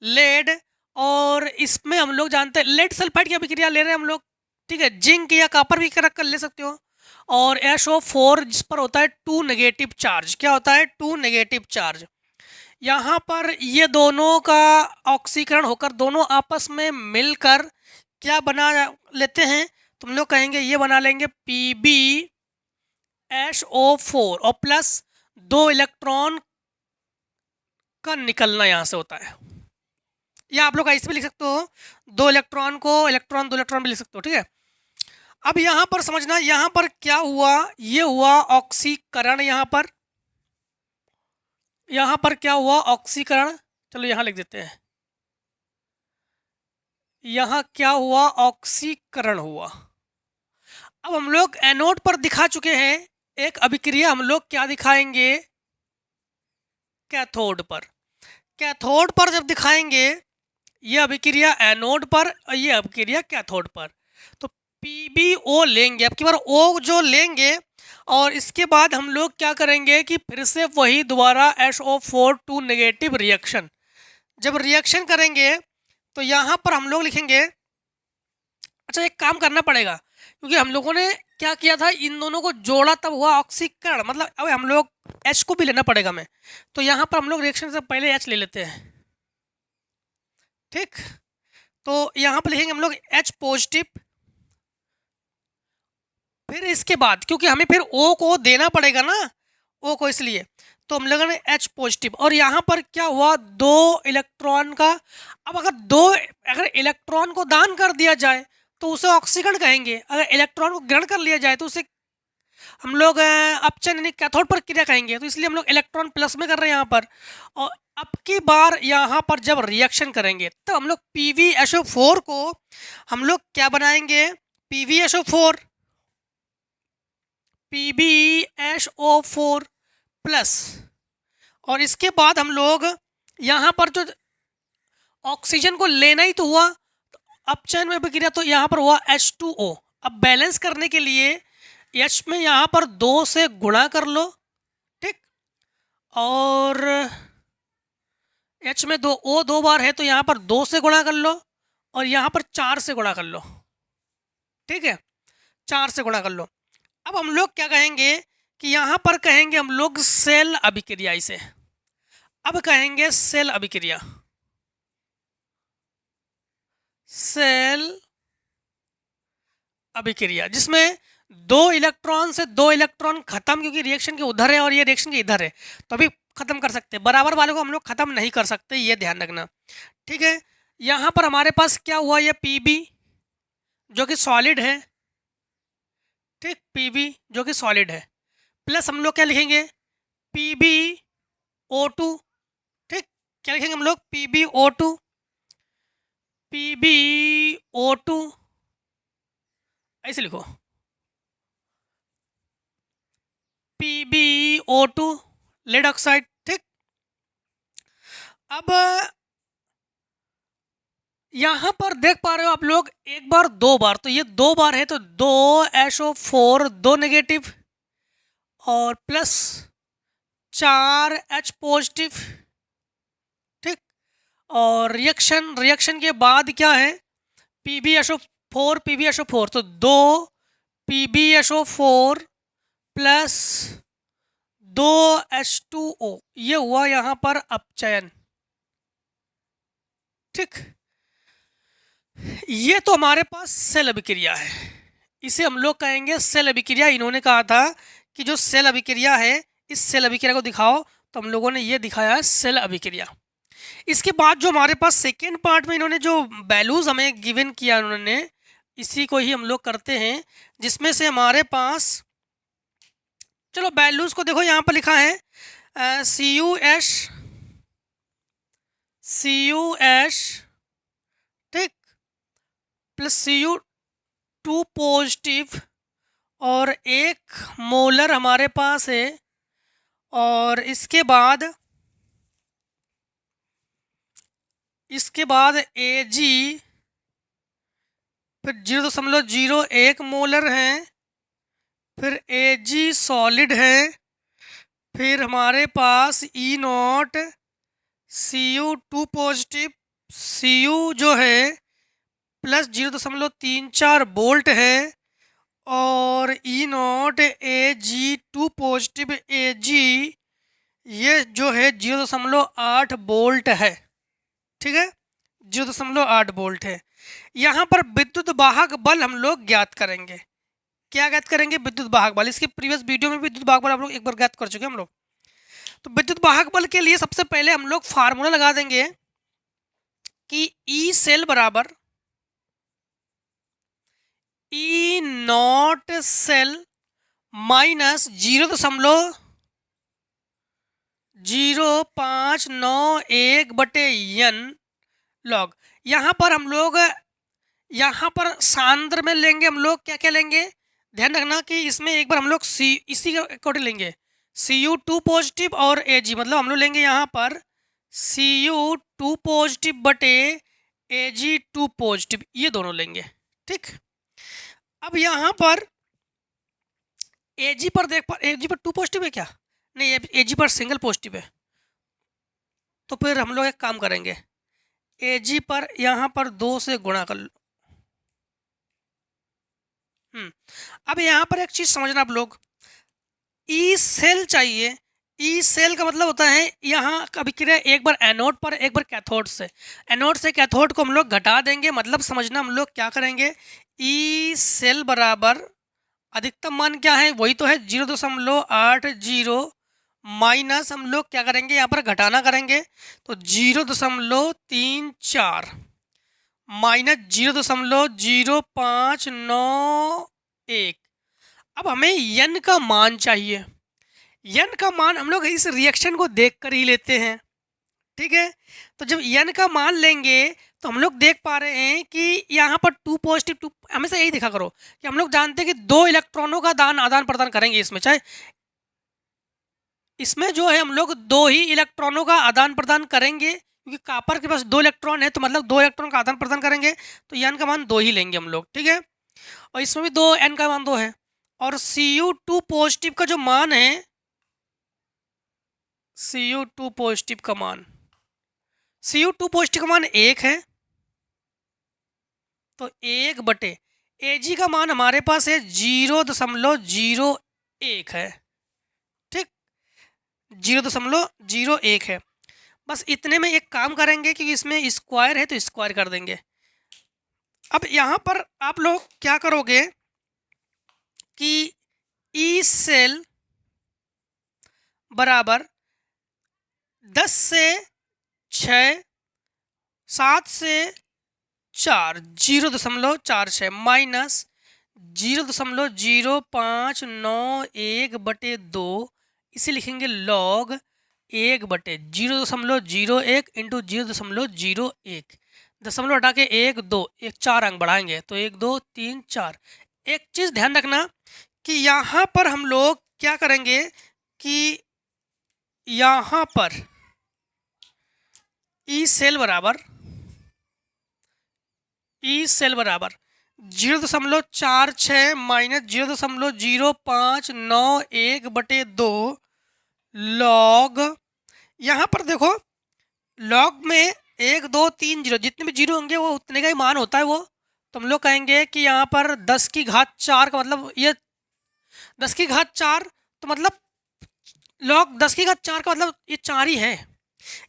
लेड, और इसमें हम लोग जानते हैं लेड सल्फाइड की अभिक्रिया ले रहे हैं हम लोग, ठीक है। जिंक या कॉपर भी रख कर ले सकते हो। और SO4 जिस पर होता है 2 नेगेटिव चार्ज। क्या होता है? 2 नेगेटिव चार्ज। यहाँ पर ये दोनों का ऑक्सीकरण होकर दोनों आपस में मिलकर क्या बना लेते हैं? तुम लोग कहेंगे ये बना लेंगे PbSO4 और प्लस 2 इलेक्ट्रॉन का निकलना यहाँ से होता है। या आप लोग ऐसे भी लिख सकते हो, 2 इलेक्ट्रॉन को इलेक्ट्रॉन 2 इलेक्ट्रॉन भी लिख सकते हो, ठीक है। अब यहाँ पर समझना, यहाँ पर क्या हुआ? ये हुआ ऑक्सीकरण। यहाँ पर क्या हुआ? ऑक्सीकरण। चलो यहाँ लिख देते हैं, यहाँ क्या हुआ? ऑक्सीकरण हुआ। अब हम लोग एनोड पर दिखा चुके हैं, एक अभिक्रिया हम लोग क्या दिखाएंगे? कैथोड पर। कैथोड पर जब दिखाएंगे ये अभिक्रिया एनोड पर और ये अभिक्रिया कैथोड पर, तो PbO लेंगे। अब की बार O जो लेंगे और इसके बाद हम लोग क्या करेंगे कि फिर से वही दोबारा SO4 2 नेगेटिव रिएक्शन। जब रिएक्शन करेंगे तो यहाँ पर हम लोग लिखेंगे, अच्छा एक काम करना पड़ेगा क्योंकि हम लोगों ने क्या किया था, इन दोनों को जोड़ा तब हुआ ऑक्सीकरण, मतलब अब हम लोग H को भी लेना पड़ेगा हमें। तो यहाँ पर हम लोग रिएक्शन से पहले H ले लेते हैं, ठीक। तो यहाँ पर लिखेंगे हम लोग H पॉजिटिव, फिर इसके बाद क्योंकि हमें फिर O को देना पड़ेगा ना, O को, इसलिए तो हम लोगों ने H पॉजिटिव। और यहाँ पर क्या हुआ? 2 इलेक्ट्रॉन का। अब अगर इलेक्ट्रॉन को दान कर दिया जाए तो उसे ऑक्सीकरण कहेंगे, अगर इलेक्ट्रॉन को ग्रहण कर लिया जाए तो उसे हम लोग अपचन यानी कैथोड पर क्रिया कहेंगे। तो इसलिए हम लोग इलेक्ट्रॉन प्लस में कर रहे हैं यहाँ पर। और अब की बार यहाँ पर जब रिएक्शन करेंगे तो हम लोग PbSO4 को हम लोग क्या बनाएंगे? PbSO4 प्लस, और इसके बाद हम लोग यहाँ पर जो ऑक्सीजन को लेना ही तो हुआ, तो अपचयन में प्रक्रिया, तो यहाँ पर हुआ H2O। अब बैलेंस करने के लिए H में यहाँ पर 2 से गुणा कर लो, ठीक, और H में O 2 बार है तो यहाँ पर 2 से गुणा कर लो और यहाँ पर 4 से गुणा कर लो, ठीक है, 4 से गुणा कर लो। अब हम लोग क्या कहेंगे कि यहाँ पर कहेंगे हम लोग सेल अभिक्रिया इसे। अब कहेंगे सेल अभिक्रिया, सेल अभिक्रिया जिसमें 2 इलेक्ट्रॉन से 2 इलेक्ट्रॉन खत्म, क्योंकि रिएक्शन के उधर है और ये रिएक्शन के इधर है तो अभी खत्म कर सकते हैं, बराबर वाले को हम लोग खत्म नहीं कर सकते, ये ध्यान रखना, ठीक है। यहाँ पर हमारे पास क्या हुआ? ये Pb जो कि सॉलिड है, ठीक, Pb जो कि सॉलिड है, प्लस हम लोग क्या लिखेंगे? PbO2, ठीक, क्या लिखेंगे हम लोग? PbO2 ऐसे लिखो, PbO2 लेड ऑक्साइड, ठीक। अब यहाँ पर देख पा रहे हो आप लोग, एक बार दो बार, तो ये दो बार है, तो 2SO4 दो नेगेटिव और प्लस 4H पॉजिटिव। ठीक, और रिएक्शन रिएक्शन के बाद क्या है, PbSO4 तो 2 PbSO4 प्लस 2H2O, ये हुआ यहाँ पर अपचयन। ठीक, ये तो हमारे पास सेल अभिक्रिया है, इसे हम लोग कहेंगे सेल अभिक्रिया। इन्होंने कहा था कि जो सेल अभिक्रिया है, इस सेल अभिक्रिया को दिखाओ, तो हम लोगों ने ये दिखाया है सेल अभिक्रिया। इसके बाद जो हमारे पास सेकेंड पार्ट में इन्होंने जो वैल्यूज हमें गिवन किया उन्होंने, इसी को ही हम लोग करते हैं, जिसमें से हमारे पास, चलो वैल्यूज को देखो, यहाँ पर लिखा है CuH ठीक प्लस Cu2 पॉजिटिव और 1 मोलर हमारे पास है, और इसके बाद Ag फिर 0.01 मोलर है, फिर Ag सॉलिड है, फिर हमारे पास E0 Cu2 पॉजिटिव, Cu जो है प्लस 0.34 वोल्ट है, और E0 Ag2 पॉजिटिव Ag ये जो है 0.8 वोल्ट है। ठीक है, 0.8 वोल्ट है। यहाँ पर विद्युत वाहक बल हम लोग ज्ञात करेंगे। क्या ज्ञात करेंगे? विद्युत वाहक बल। इसके प्रीवियस वीडियो में विद्युत वाहक बल आप लोग एक बार ज्ञात कर चुके हैं हम लोग। तो विद्युत वाहक बल के लिए सबसे पहले हम लोग फार्मूला लगा देंगे कि ई सेल बराबर E0 सेल माइनस 0.0591 लॉग। यहाँ पर हम लोग यहाँ पर सांद्र में लेंगे हम लोग क्या क्या लेंगे, ध्यान रखना कि इसमें एक बार हम लोग इसी के अकॉर्डिंग लेंगे Cu2 पॉजिटिव और Ag, मतलब हम लोग लेंगे यहाँ पर Cu2 पॉजिटिव बटे Ag2 पॉजिटिव, ये दोनों लेंगे। ठीक, अब यहाँ पर Ag पर देख पर Ag पर 2 पॉजिटिव है क्या? नहीं, Ag पर सिंगल पॉजिटिव है। तो फिर हम लोग एक काम करेंगे, Ag पर यहाँ पर 2 से गुणा कर लो। अब यहाँ पर एक चीज समझना आप लोग, ई सेल चाहिए। ई सेल का मतलब होता है यहाँ अभिक्रिया एक बार एनोड पर, एक बार कैथोड से। एनोड से कैथोड को हम लोग घटा देंगे, मतलब समझना हम लोग क्या करेंगे, ई सेल बराबर अधिकतम मान क्या है, वही तो है 0.80 माइनस हम लोग क्या करेंगे, यहाँ पर घटाना करेंगे, तो 0.34 माइनस 0.0591। अब हमें यन का मान चाहिए। यन का मान हम लोग इस रिएक्शन को देखकर ही लेते हैं। ठीक है, तो जब यन का मान लेंगे तो हम लोग देख पा रहे हैं कि यहाँ पर 2 पॉजिटिव 2, हमेशा यही देखा करो कि हम लोग जानते हैं कि 2 इलेक्ट्रॉनों का आदान प्रदान करेंगे इसमें, चाहे इसमें जो है हम लोग 2 ही इलेक्ट्रॉनों का आदान प्रदान करेंगे, क्योंकि कॉपर के पास 2 इलेक्ट्रॉन है, तो मतलब 2 इलेक्ट्रॉन का आदान प्रदान करेंगे, तो यन का मान 2 ही लेंगे हम लोग। ठीक है, और इसमें भी 2, एन का मान 2 है, और Cu2 पॉजिटिव का जो मान है, Cu2 पॉजिटिव का मान 1 है, तो 1 बटे Ag का मान हमारे पास है 0.01 है। ठीक, 0.01 है। बस इतने में एक काम करेंगे, क्योंकि इसमें स्क्वायर है तो स्क्वायर कर देंगे। अब यहाँ पर आप लोग क्या करोगे कि ई सेल बराबर 10 से 6, 7 से 4, 0.46 माइनस 0.0591 बटे 2, इसे लिखेंगे लॉग 1 बटे 0.01 इंटू 0.01, दशमलव हटा के 1 2, एक 4 अंक बढ़ाएंगे तो 1 2 3 4। एक चीज़ ध्यान रखना कि यहाँ पर हम लोग क्या करेंगे कि यहाँ पर ई सेल बराबर ई सेल बराबर 0.46 माइनस 0.0591 लॉग, यहाँ पर देखो लॉग में 1 2 3 जीरो, जितने भी जीरो होंगे वो उतने का ही मान होता है वो। तो हम लोग कहेंगे कि यहाँ पर 10 की घात 4 का मतलब ये 10 की घात 4, तो मतलब लॉग 10 की घात 4 का मतलब ये 4 ही है।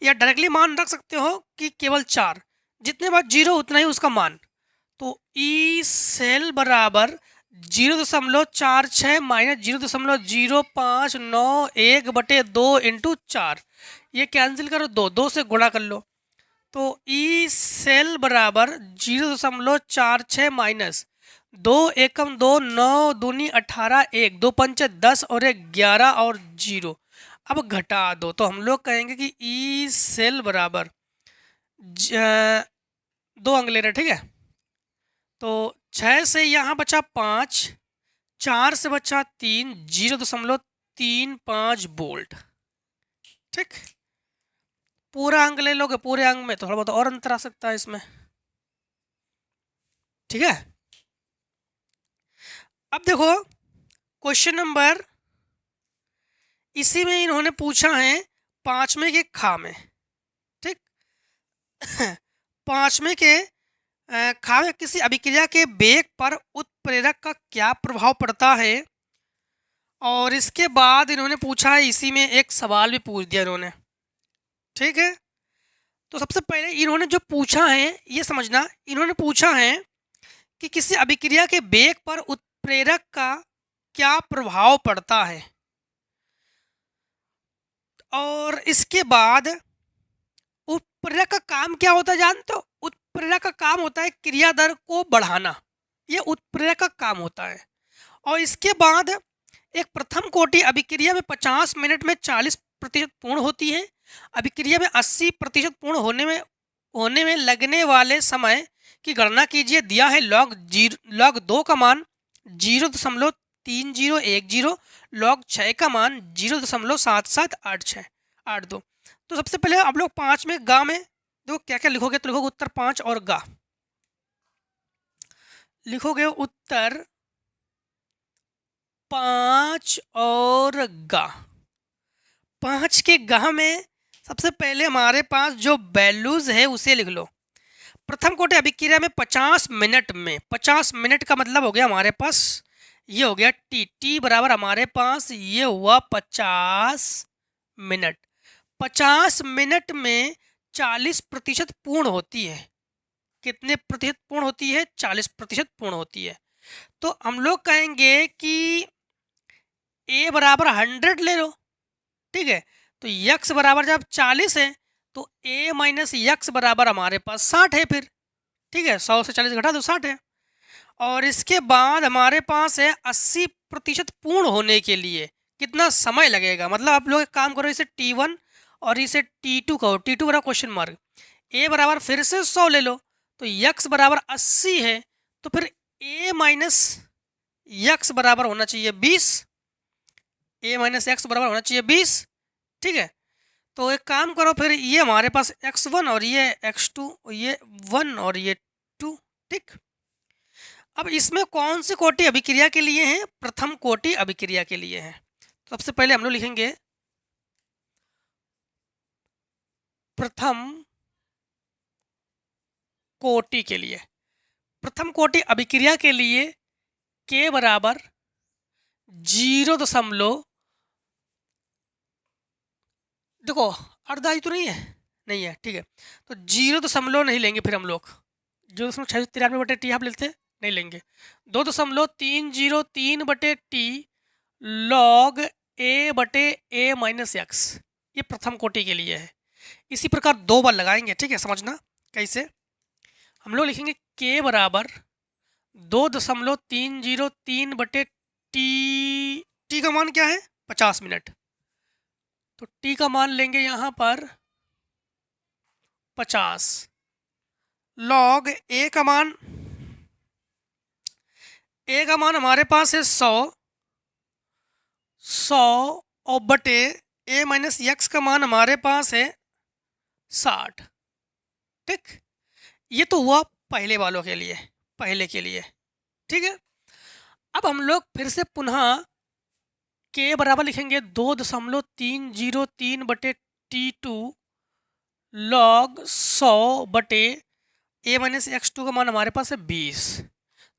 या डायरेक्टली मान रख सकते हो कि केवल 4, जितने बार जीरो उतना ही उसका मान। तो ई सेल बराबर 0.46 माइनस 0.0591/2 इंटू 4, ये कैंसिल करो, दो से गुणा कर लो। तो ई सेल बराबर 0.46 माइनस 2 एकम 2 9 दूनी 18 1 2 पंचे 10 और 1 11 और 0। अब घटा दो तो हम लोग कहेंगे कि ई सेल बराबर 2 अंक ले रहे, ठीक है। तो 6 से यहाँ बचा 5, 4 से बचा 3, 0.35 वोल्ट, ठीक। पूरा अंक ले लोगे, पूरे अंक में थोड़ा बहुत और अंतर आ सकता है इसमें, ठीक है। अब देखो क्वेश्चन नंबर, इसी में इन्होंने पूछा है 5वें के खा में, ठीक। 5वें के खा में किसी अभिक्रिया के वेग पर उत्प्रेरक का क्या प्रभाव पड़ता है, और इसके बाद इन्होंने पूछा है, इसी में एक सवाल भी पूछ दिया इन्होंने, ठीक है। तो सबसे पहले इन्होंने जो पूछा है ये समझना, इन्होंने पूछा है कि किसी अभिक्रिया के वेग पर उत्प्रेरक का क्या प्रभाव पड़ता है, और इसके बाद उत्प्रेरक का काम क्या होता है जानते हो? उत्प्रेरक का काम होता है क्रिया दर को बढ़ाना, ये उत्प्रेरक का काम होता है। और इसके बाद एक प्रथम कोटि अभिक्रिया में 50 मिनट में 40% पूर्ण होती है। अभिक्रिया में 80% पूर्ण होने में लगने वाले समय की गणना कीजिए। दिया है लॉग 2 का मान 0.3010, लॉग 6 का मान 0.778682। तो सबसे पहले आप लोग 5 में गा में देखो क्या क्या लिखोगे, तो लिखोगे उत्तर 5 और गा, लिखोगे उत्तर 5 और गा। 5 के गा में सबसे पहले हमारे पास जो वैल्यूज है उसे लिख लो। प्रथम कोटि अभिक्रिया में 50 मिनट में, 50 मिनट का मतलब हो गया हमारे पास ये हो गया टी बराबर हमारे पास ये हुआ 50 मिनट। 50 मिनट में 40% पूर्ण होती है। कितने प्रतिशत पूर्ण होती है? 40% पूर्ण होती है। तो हम लोग कहेंगे कि ए बराबर 100 ले लो, ठीक है। तो यक्स बराबर जब 40 है तो ए माइनस यक्स बराबर हमारे पास 60 है फिर, ठीक है। 100 से 40 घटा दो 60 है। और इसके बाद हमारे पास है 80% पूर्ण होने के लिए कितना समय लगेगा। मतलब आप लोग एक काम करो, इसे T1 और इसे T2 कहो, T2 बराबर क्वेश्चन मार्क, ए बराबर फिर से 100 ले लो, तो यक्स बराबर 80 है, तो फिर ए माइनस यक्स बराबर होना चाहिए 20, ए माइनस एक्स बराबर होना चाहिए 20, ठीक है। तो एक काम करो फिर, ये हमारे पास x1 और ये x2, ये 1 और ये 2, ठीक। अब इसमें कौन सी कोटि अभिक्रिया के लिए है? प्रथम कोटि अभिक्रिया के लिए है। तो सबसे पहले हम लोग लिखेंगे प्रथम कोटि के लिए। प्रथम कोटि अभिक्रिया के लिए के बराबर 0. देखो अर्धाई तो नहीं है, नहीं है, ठीक है। तो 0 नहीं लेंगे फिर हम लोग, 0.693/t आप लेते हैं, नहीं लेंगे। 2.303/t log a/a minus x, ये प्रथम कोटि के लिए है। इसी प्रकार 2 बार लगाएंगे, ठीक है। समझना कैसे, हम लोग लिखेंगे k बराबर 2.303/t, t का मान क्या है? 50 मिनट। तो t का मान लेंगे यहाँ पर 50, log a का मान हमारे पास है 100 और बटे a माइनस एक्स का मान हमारे पास है 60, ठीक। ये तो हुआ पहले वालों के लिए, पहले के लिए, ठीक है। अब हम लोग फिर से पुनः के बराबर लिखेंगे 2.303 बटे T2 log 100 बटे a माइनस x2 का मान हमारे पास है 20।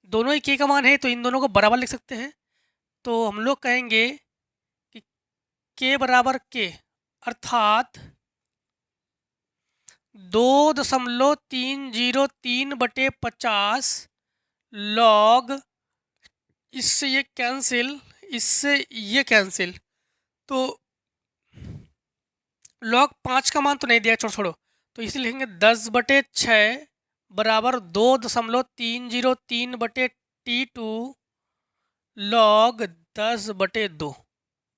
दोनों ही के का मान है तो इन दोनों को बराबर लिख सकते हैं। तो हम लोग कहेंगे कि के बराबर के अर्थात 2.303 बटे 50 लॉग, इससे ये कैंसिल, इससे ये कैंसिल, तो लॉग 5 का मान तो नहीं दिया, छोड़ो, तो इसे लिखेंगे 10/6 बराबर 2.303 बटे T2 लॉग 10/2।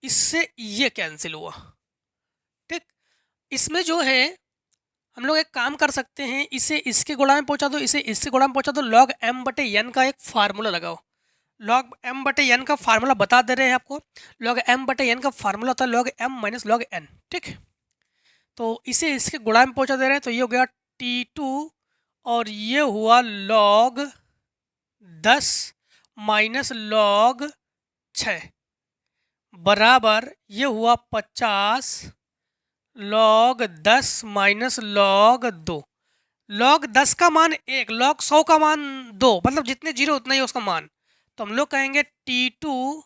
इससे ये कैंसिल हुआ, ठीक। इसमें जो है हम लोग एक काम कर सकते हैं, इसे इसके गुणा में पहुंचा दो, इसे इसके गुणा में पहुंचा दो, लॉग m/n का एक फार्मूला लगाओ। लॉग m/n का फार्मूला बता दे रहे हैं आपको। लॉग m/n का फार्मूला होता है log m minus log n, ठीक। तो इसे इसके गुणा में पहुंचा दे रहे हैं, तो ये हो गया T2 और ये हुआ log 10 माइनस log 6 बराबर ये हुआ 50 log 10 माइनस log 2। log 10 का मान 1, log 100 का मान 2, मतलब जितने जीरो उतना ही उसका मान। तो हम लोग कहेंगे T2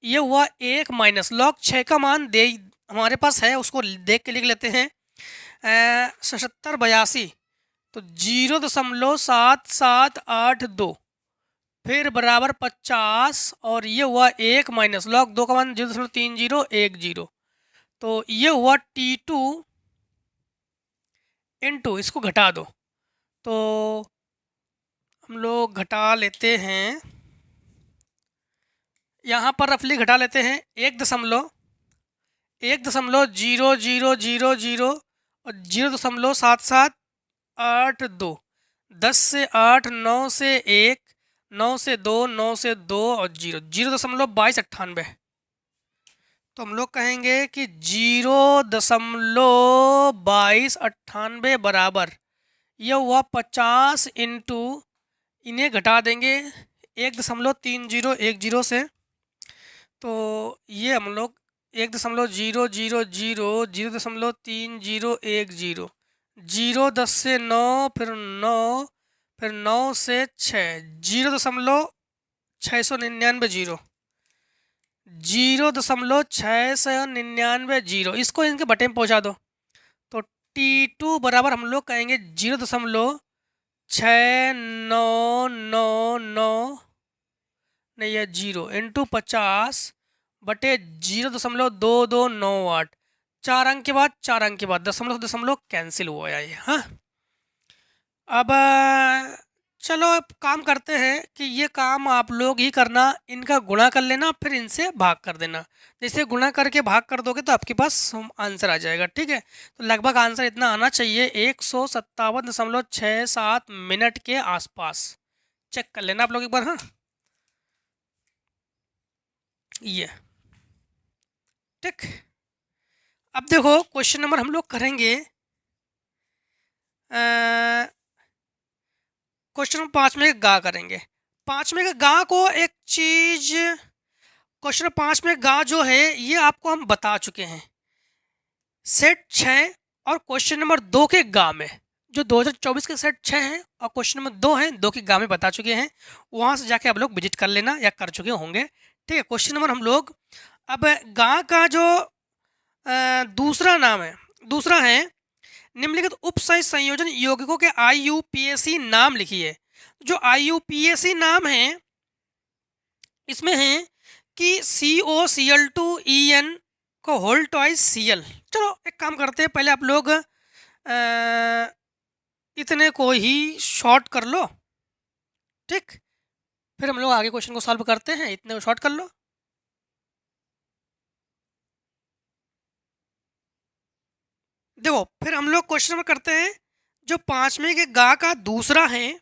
ये हुआ 1 माइनस log 6 का मान दे हमारे पास है, उसको देख के लिख लेते हैं 7782, तो 0.7782 फिर बराबर 50 और ये हुआ 1 माइनस log 2 का मान 0.3010, तो ये हुआ T2 इंटू, इसको घटा दो, तो हम लोग घटा लेते हैं, यहाँ पर रफली घटा लेते हैं 1.00000 और 0.7782, 10 से 8, 9 से 1, 9 से 2, 9 से 2 और 0.2298। तो हम लोग कहेंगे कि 0.2298 बराबर यह हुआ 50 इंटू, इन्हें घटा देंगे 1.3010 से, तो ये हम लोग 1.000 0.3010, 0 10 से 9, फिर 9, फिर 9 से 6, 0.699, 0.699, इसको इनके बटे में पहुंचा दो, तो T2 बराबर हम लोग कहेंगे 0.6999 नहीं है 0 इंटू 50 बटे 0.2298, 4 अंक के बाद 4 अंक के बाद दशमलव कैंसिल हुआ है ये। हाँ, अब चलो अब काम करते हैं कि ये काम आप लोग ही करना, इनका गुणा कर लेना फिर इनसे भाग कर देना। जैसे गुणा करके भाग कर दोगे तो आपके पास आंसर आ जाएगा, ठीक है। तो लगभग आंसर इतना आना चाहिए 157.67 मिनट के आसपास। चेक कर लेना आप लोग एक बार। हाँ, ये ठीक। अब देखो क्वेश्चन नंबर हम लोग करेंगे क्वेश्चन नंबर 5 में गा करेंगे। 5 में गा को एक चीज, क्वेश्चन 5 में गा जो है ये आपको हम बता चुके हैं सेट 6 और क्वेश्चन नंबर 2 के गा में, जो 2024 के सेट 6 है और क्वेश्चन नंबर 2 है, 2 के गा में बता चुके हैं, वहां से जाके आप लोग विजिट कर लेना या कर चुके होंगे, ठीक है। क्वेश्चन नंबर हम लोग अब गा का जो दूसरा नाम है, दूसरा है निम्नलिखित उपसय संयोजन यौगिकों के IUPAC नाम लिखिए। जो IUPAC नाम है इसमें है कि COCl2En को होल ट्वाइस Cl। चलो एक काम करते हैं, पहले आप लोग इतने को ही शॉर्ट कर लो, ठीक, फिर हम लोग आगे क्वेश्चन को सॉल्व करते हैं। इतने को शॉर्ट कर लो। देखो फिर हम लोग क्वेश्चन नंबर करते हैं जो 5वें के गा का दूसरा है,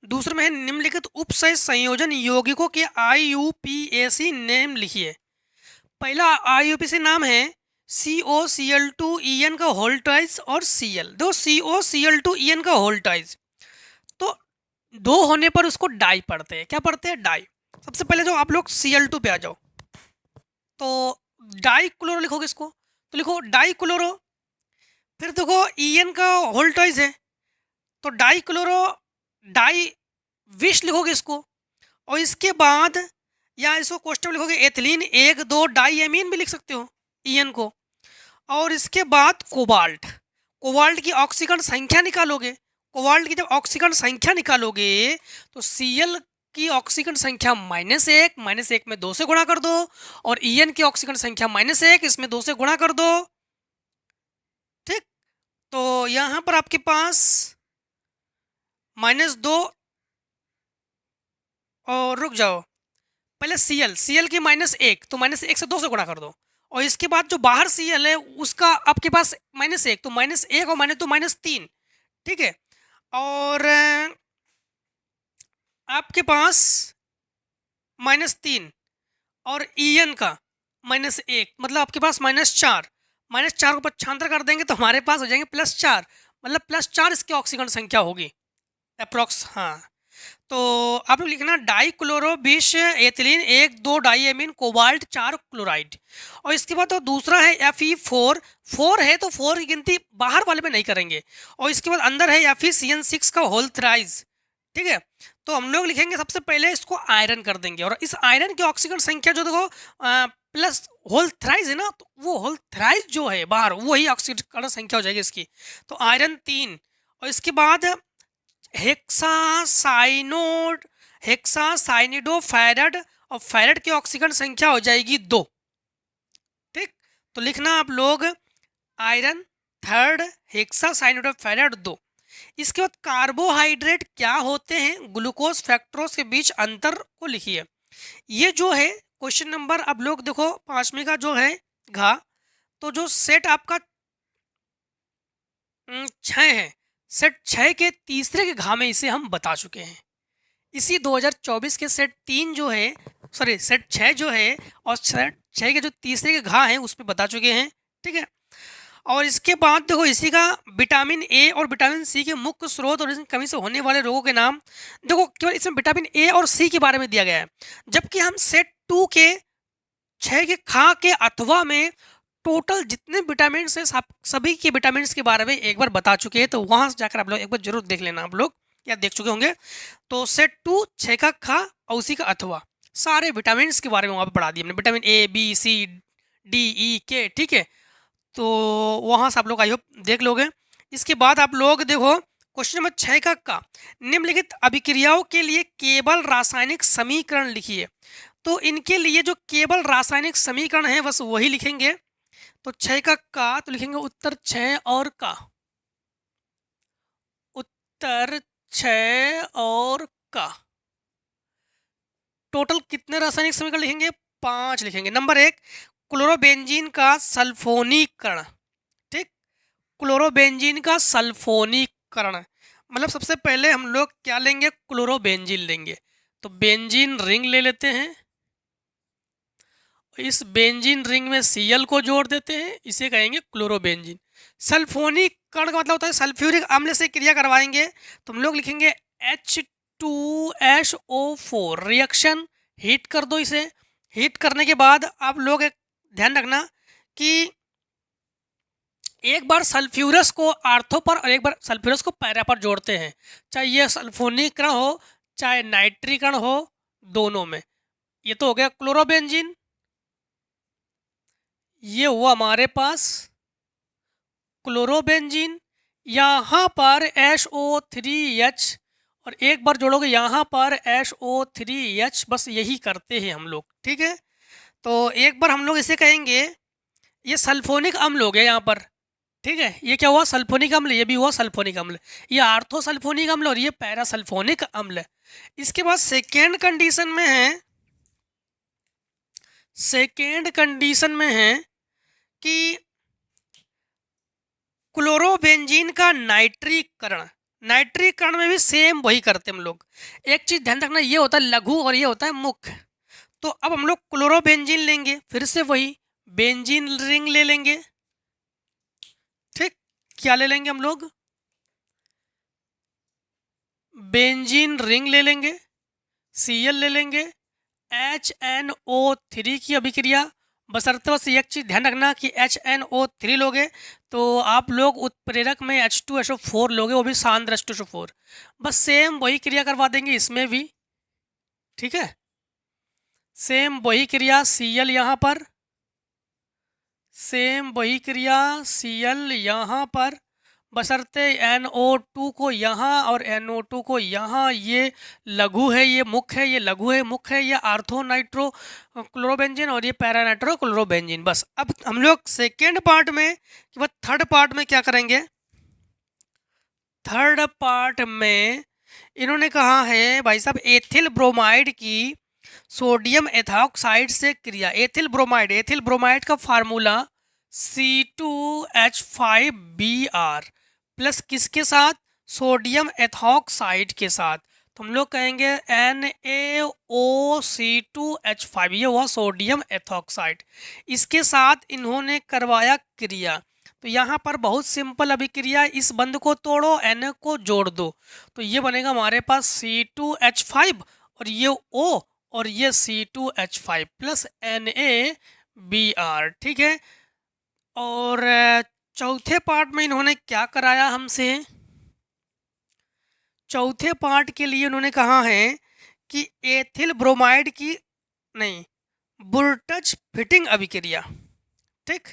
दूसरे में है निम्नलिखित उपसय संयोजन यौगिकों के IUPAC नेम लिखिए। पहला IUPAC नाम है COCl2En का होल ट्वाइस और Cl। दो COCl2En का होल ट्वाइस, दो होने पर उसको डाई पढ़ते हैं। क्या पढ़ते हैं? डाई। सबसे पहले जो आप लोग Cl2 पे आ जाओ, तो डाई क्लोरो लिखोगे इसको, तो लिखो डाई क्लोरो। फिर देखो En का होल्टॉइज है, तो डाई क्लोरो डाई विश लिखोगे इसको, और इसके बाद या इसको क्वेश्चन में लिखोगे एथिलीन 1 2 डाई एमीन भी लिख सकते हो En को। और इसके बाद कोबाल्ट, कोबाल्ट की ऑक्सीकरण संख्या निकालोगे। कोबाल्ट की जब ऑक्सीकरण संख्या निकालोगे तो Cl की ऑक्सीकरण संख्या -1, -1 में 2 से गुणा कर दो, और En की ऑक्सीकरण संख्या -1, इसमें 2 से गुणा कर दो। ठीक, तो यहां पर आपके पास -2, और रुक जाओ, पहले Cl की -1, तो -1 से 2 से गुणा कर दो, और इसके बाद जो बाहर Cl है उसका आपके पास -1, तो -1 और -2 -3। ठीक है, और आपके पास -3 और En का -1, मतलब आपके पास -4। -4 को पक्षांतर कर देंगे तो हमारे पास हो जाएंगे +4, मतलब +4 इसकी ऑक्सीकरण संख्या होगी अप्रोक्स। हाँ, तो आप लोग लिखना di chloro bis ethylene 1 2 di amine cobalt 4 chloride. और इसके बाद तो दूसरा है Fe4, 4 है तो 4 की गिनती बाहर वाले में नहीं करेंगे। और इसके बाद अंदर है FeCN6 का होल थ्राइज। ठीक है, तो हम लोग लिखेंगे सबसे पहले इसको आयरन कर देंगे, और इस आयरन की ऑक्सीकरण संख्या जो देखो प्लस होल थ्राइज है ना, तो वो होल थ्राइज जो है बाहर वही ऑक्सीकरण संख्या हो जाएगी इसकी। तो आयरन 3, और इसके बाद हेक्सासाइनिडोफेरड, और फेरड की ऑक्सीकरण संख्या हो जाएगी 2। ठीक, तो लिखना आप लोग आयरन 3 हेक्सासाइनिडोफेरड 2। इसके बाद कार्बोहाइड्रेट क्या होते हैं, ग्लूकोज फ्रक्टोज के बीच अंतर को लिखिए। ये जो है क्वेश्चन नंबर, अब लोग देखो 5वीं का जो है घा, तो जो सेट आपका 6 है, सेट 6 के तीसरे के घा में इसे हम बता चुके हैं। इसी 2024 के सेट 3 जो है, सॉरी सेट 6 जो है, और सेट 6 के जो तीसरे के घा हैं उसमें बता चुके हैं। ठीक है, और इसके बाद देखो इसी का विटामिन ए और विटामिन सी के मुख्य स्रोत और इसकी कमी से होने वाले रोगों के नाम। देखो केवल इसमें विटामिन ए और सी के बारे में दिया गया है, जबकि हम सेट 2 के 6 के खा के अथवा में टोटल जितने विटामिन है सभी के विटामिन के बारे में एक बार बता चुके हैं। तो वहां से जाकर आप लोग एक बार जरूर देख लेना, आप लोग या देख चुके होंगे। तो सेट 2 6 का खा और उसी का अथवा सारे विटामिन के बारे में वहां पर पढ़ा दिया हमने, vitamin A B C D E के। ठीक है, तो वहां से आप लोग आई होप देख लोगे। इसके बाद आप लोग देखो क्वेश्चन नंबर 6 का निम्नलिखित अभिक्रियाओं के लिए केवल रासायनिक समीकरण लिखिए। तो इनके लिए जो केवल रासायनिक समीकरण है बस वही लिखेंगे। तो 6 का तो लिखेंगे उत्तर 6 और का, उत्तर 6 और का। टोटल कितने रासायनिक समीकरण लिखेंगे? 5 लिखेंगे। नंबर 1 क्लोरोबेंजीन का सल्फोनीकरण। ठीक, क्लोरोबेंजीन का सल्फोनीकरण मतलब सबसे पहले हम लोग क्या लेंगे, क्लोरोबेंजीन लेंगे। तो बेंजीन रिंग ले लेते हैं, इस बेंजीन रिंग में Cl को जोड़ देते हैं, इसे कहेंगे क्लोरोबेंजीन। सल्फोनीकरण का मतलब होता है सल्फ्यूरिक अम्ल से क्रिया करवाएंगे, तो हम लोग लिखेंगे H2SO4 रिएक्शन। हीट कर दो इसे, हीट करने के बाद आप लोग एक ध्यान रखना कि एक बार सल्फ्यूरस को आर्थो पर और एक बार सल्फ्यूरस को पैरा पर जोड़ते हैं, चाहे ये सल्फोनीकरण हो चाहे नाइट्रीकरण हो, दोनों में। ये तो हो गया क्लोरोबेंजीन, ये हुआ हमारे पास क्लोरोबेंजीन। यहाँ पर SO3H और एक बार जोड़ोगे यहाँ पर SO3H, बस यही करते हैं हम लोग। ठीक है, तो एक बार हम लोग इसे कहेंगे ये सल्फोनिक अम्ल हो गया यहाँ पर। ठीक है, ये क्या हुआ, सल्फोनिक अम्ल, ये भी हुआ सल्फोनिक अम्ल। ये आर्थो सल्फोनिक अम्ल और ये पैरासल्फोनिक अम्ल। इसके बाद सेकेंड कंडीशन में है, सेकेंड कंडीशन में है कि क्लोरोबेंजीन का नाइट्रीकरण। नाइट्रीकरण में भी सेम वही करते हम लोग। एक चीज ध्यान रखना, ये होता है लघु और ये होता है मुख्य। तो अब हम लोग क्लोरोबेंजीन लेंगे, फिर से वही बेंजीन रिंग ले लेंगे। ठीक, क्या ले लेंगे हम लोग, बेंजीन रिंग ले लेंगे, Cl ले लेंगे, HNO3 की अभिक्रिया, बशर्ते बस एक चीज़ ध्यान रखना कि HNO3 लोगे तो आप लोग उत्प्रेरक में H2SO4 लोगे, वो भी सांद्र H2SO4। बस सेम वही क्रिया करवा देंगे इसमें भी, ठीक है। सेम वही क्रिया Cl यहाँ पर, सेम वही क्रिया Cl यहाँ पर, बशर्ते NO2 को यहाँ और NO2 को यहाँ। ये लघु है, ये मुख्य है, ये लघु है, मुख्य है, ये आर्थो नाइट्रो क्लोरोबेंजीन और ये पैरा नाइट्रो क्लोरोबेंजीन। बस अब हम लोग सेकेंड पार्ट में कि वह थर्ड पार्ट में क्या करेंगे। थर्ड पार्ट में इन्होंने कहा है भाई साहब एथिल ब्रोमाइड की सोडियम एथॉक्साइड से क्रिया। एथिल ब्रोमाइड का फार्मूला C2H5Br प्लस किसके साथ, सोडियम एथॉक्साइड के साथ। तो हम लोग कहेंगे NaOC2H5, ये हुआ सोडियम एथॉक्साइड। इसके साथ इन्होंने करवाया क्रिया। तो यहाँ पर बहुत सिंपल अभिक्रिया, इस बंध को तोड़ो, Na को जोड़ दो, तो ये बनेगा हमारे पास C2H5 और ये O और ये C2H5 प्लस NaBr, ठीक है। और चौथे पार्ट में इन्होंने क्या कराया हमसे, चौथे पार्ट के लिए उन्होंने कहा है कि एथिल ब्रोमाइड की नहीं, बुर्टज फिटिंग अभिक्रिया, ठीक।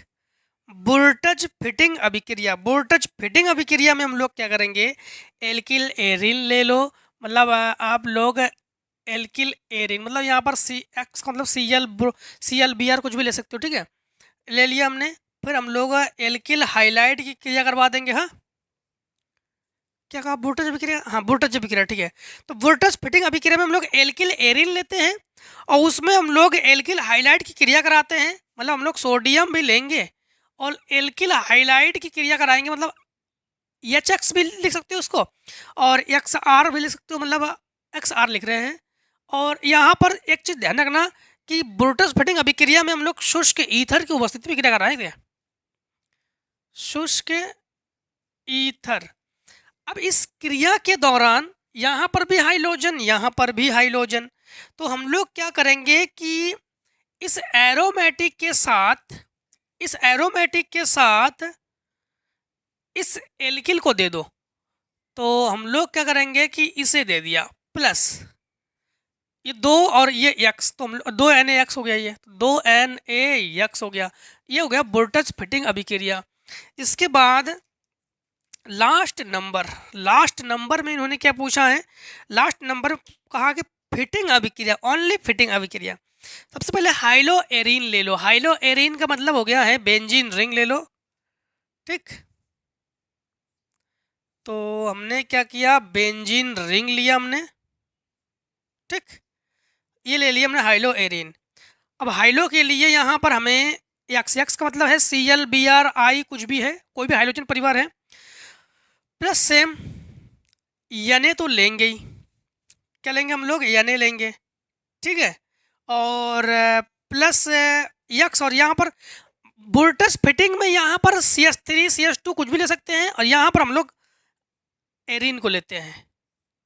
बुर्टज फिटिंग अभिक्रिया, बुर्टज फिटिंग अभिक्रिया में हम लोग क्या करेंगे, एल्किल एरिन ले लो, मतलब आप लोग एल्किल एरिन मतलब यहाँ पर CX का मतलब ClBr कुछ भी ले सकते हो, ठीक है, ले लिया हमने। फिर हम लोग एल्किल हाइलाइट की क्रिया करवा देंगे। हाँ क्या कहा, बुर्टज अभिक्रिया, हाँ बुर्टज अभिक्रिया, ठीक है। तो बुर्टज फिटिंग अभिक्रिया में हम लोग एल्किल एरिन लेते हैं और उसमें हम लोग एल्किल हाइलाइट की क्रिया कराते हैं, मतलब हम लोग सोडियम भी लेंगे और एल्किल हाइलाइट की क्रिया कराएंगे, मतलब HX भी लिख सकते हो उसको और XR भी लिख सकते हो, मतलब XR लिख रहे हैं। और यहाँ पर एक चीज़ ध्यान रखना कि बुर्टज फिटिंग अभिक्रिया में हम लोग शुष्क ईथर की उपस्थिति में क्रिया कराएंगे, शुष्क ईथर। अब इस क्रिया के दौरान यहाँ पर भी हाइलोजन, यहाँ पर भी हाइलोजन, तो हम लोग क्या करेंगे कि इस एरोमेटिक के साथ, इस एरोमेटिक के साथ इस एल्किल को दे दो, तो हम लोग क्या करेंगे कि इसे दे दिया प्लस ये 2 और ये X, तो हम 2 NaX हो गया, ये 2 NaX हो गया, ये हो गया बुर्टज फिटिंग अभिक्रिया। इसके बाद लास्ट नंबर में इन्होंने क्या पूछा है, लास्ट नंबर कहा कि फिटिंग अभिक्रिया, ओनली फिटिंग अभिक्रिया। सबसे पहले हाइलो एरीन ले लो, हाइलो एरीन का मतलब हो गया है बेंजीन रिंग ले लो, ठीक। तो हमने क्या किया, बेंजीन रिंग लिया हमने, ठीक, ये ले लिया हमने हाइलो एरीन। अब हाइलो के लिए यहाँ पर हमें एक्स का मतलब है ClBr कुछ भी है, कोई भी हाइड्रोजन परिवार है, प्लस सेम Na तो लेंगे ही, क्या लेंगे हम लोग, Na लेंगे, ठीक है। और प्लस X, और यहाँ पर बुर्टस फिटिंग में यहाँ पर CH3 CH2 कुछ भी ले सकते हैं और यहाँ पर हम लोग एरिन को लेते हैं,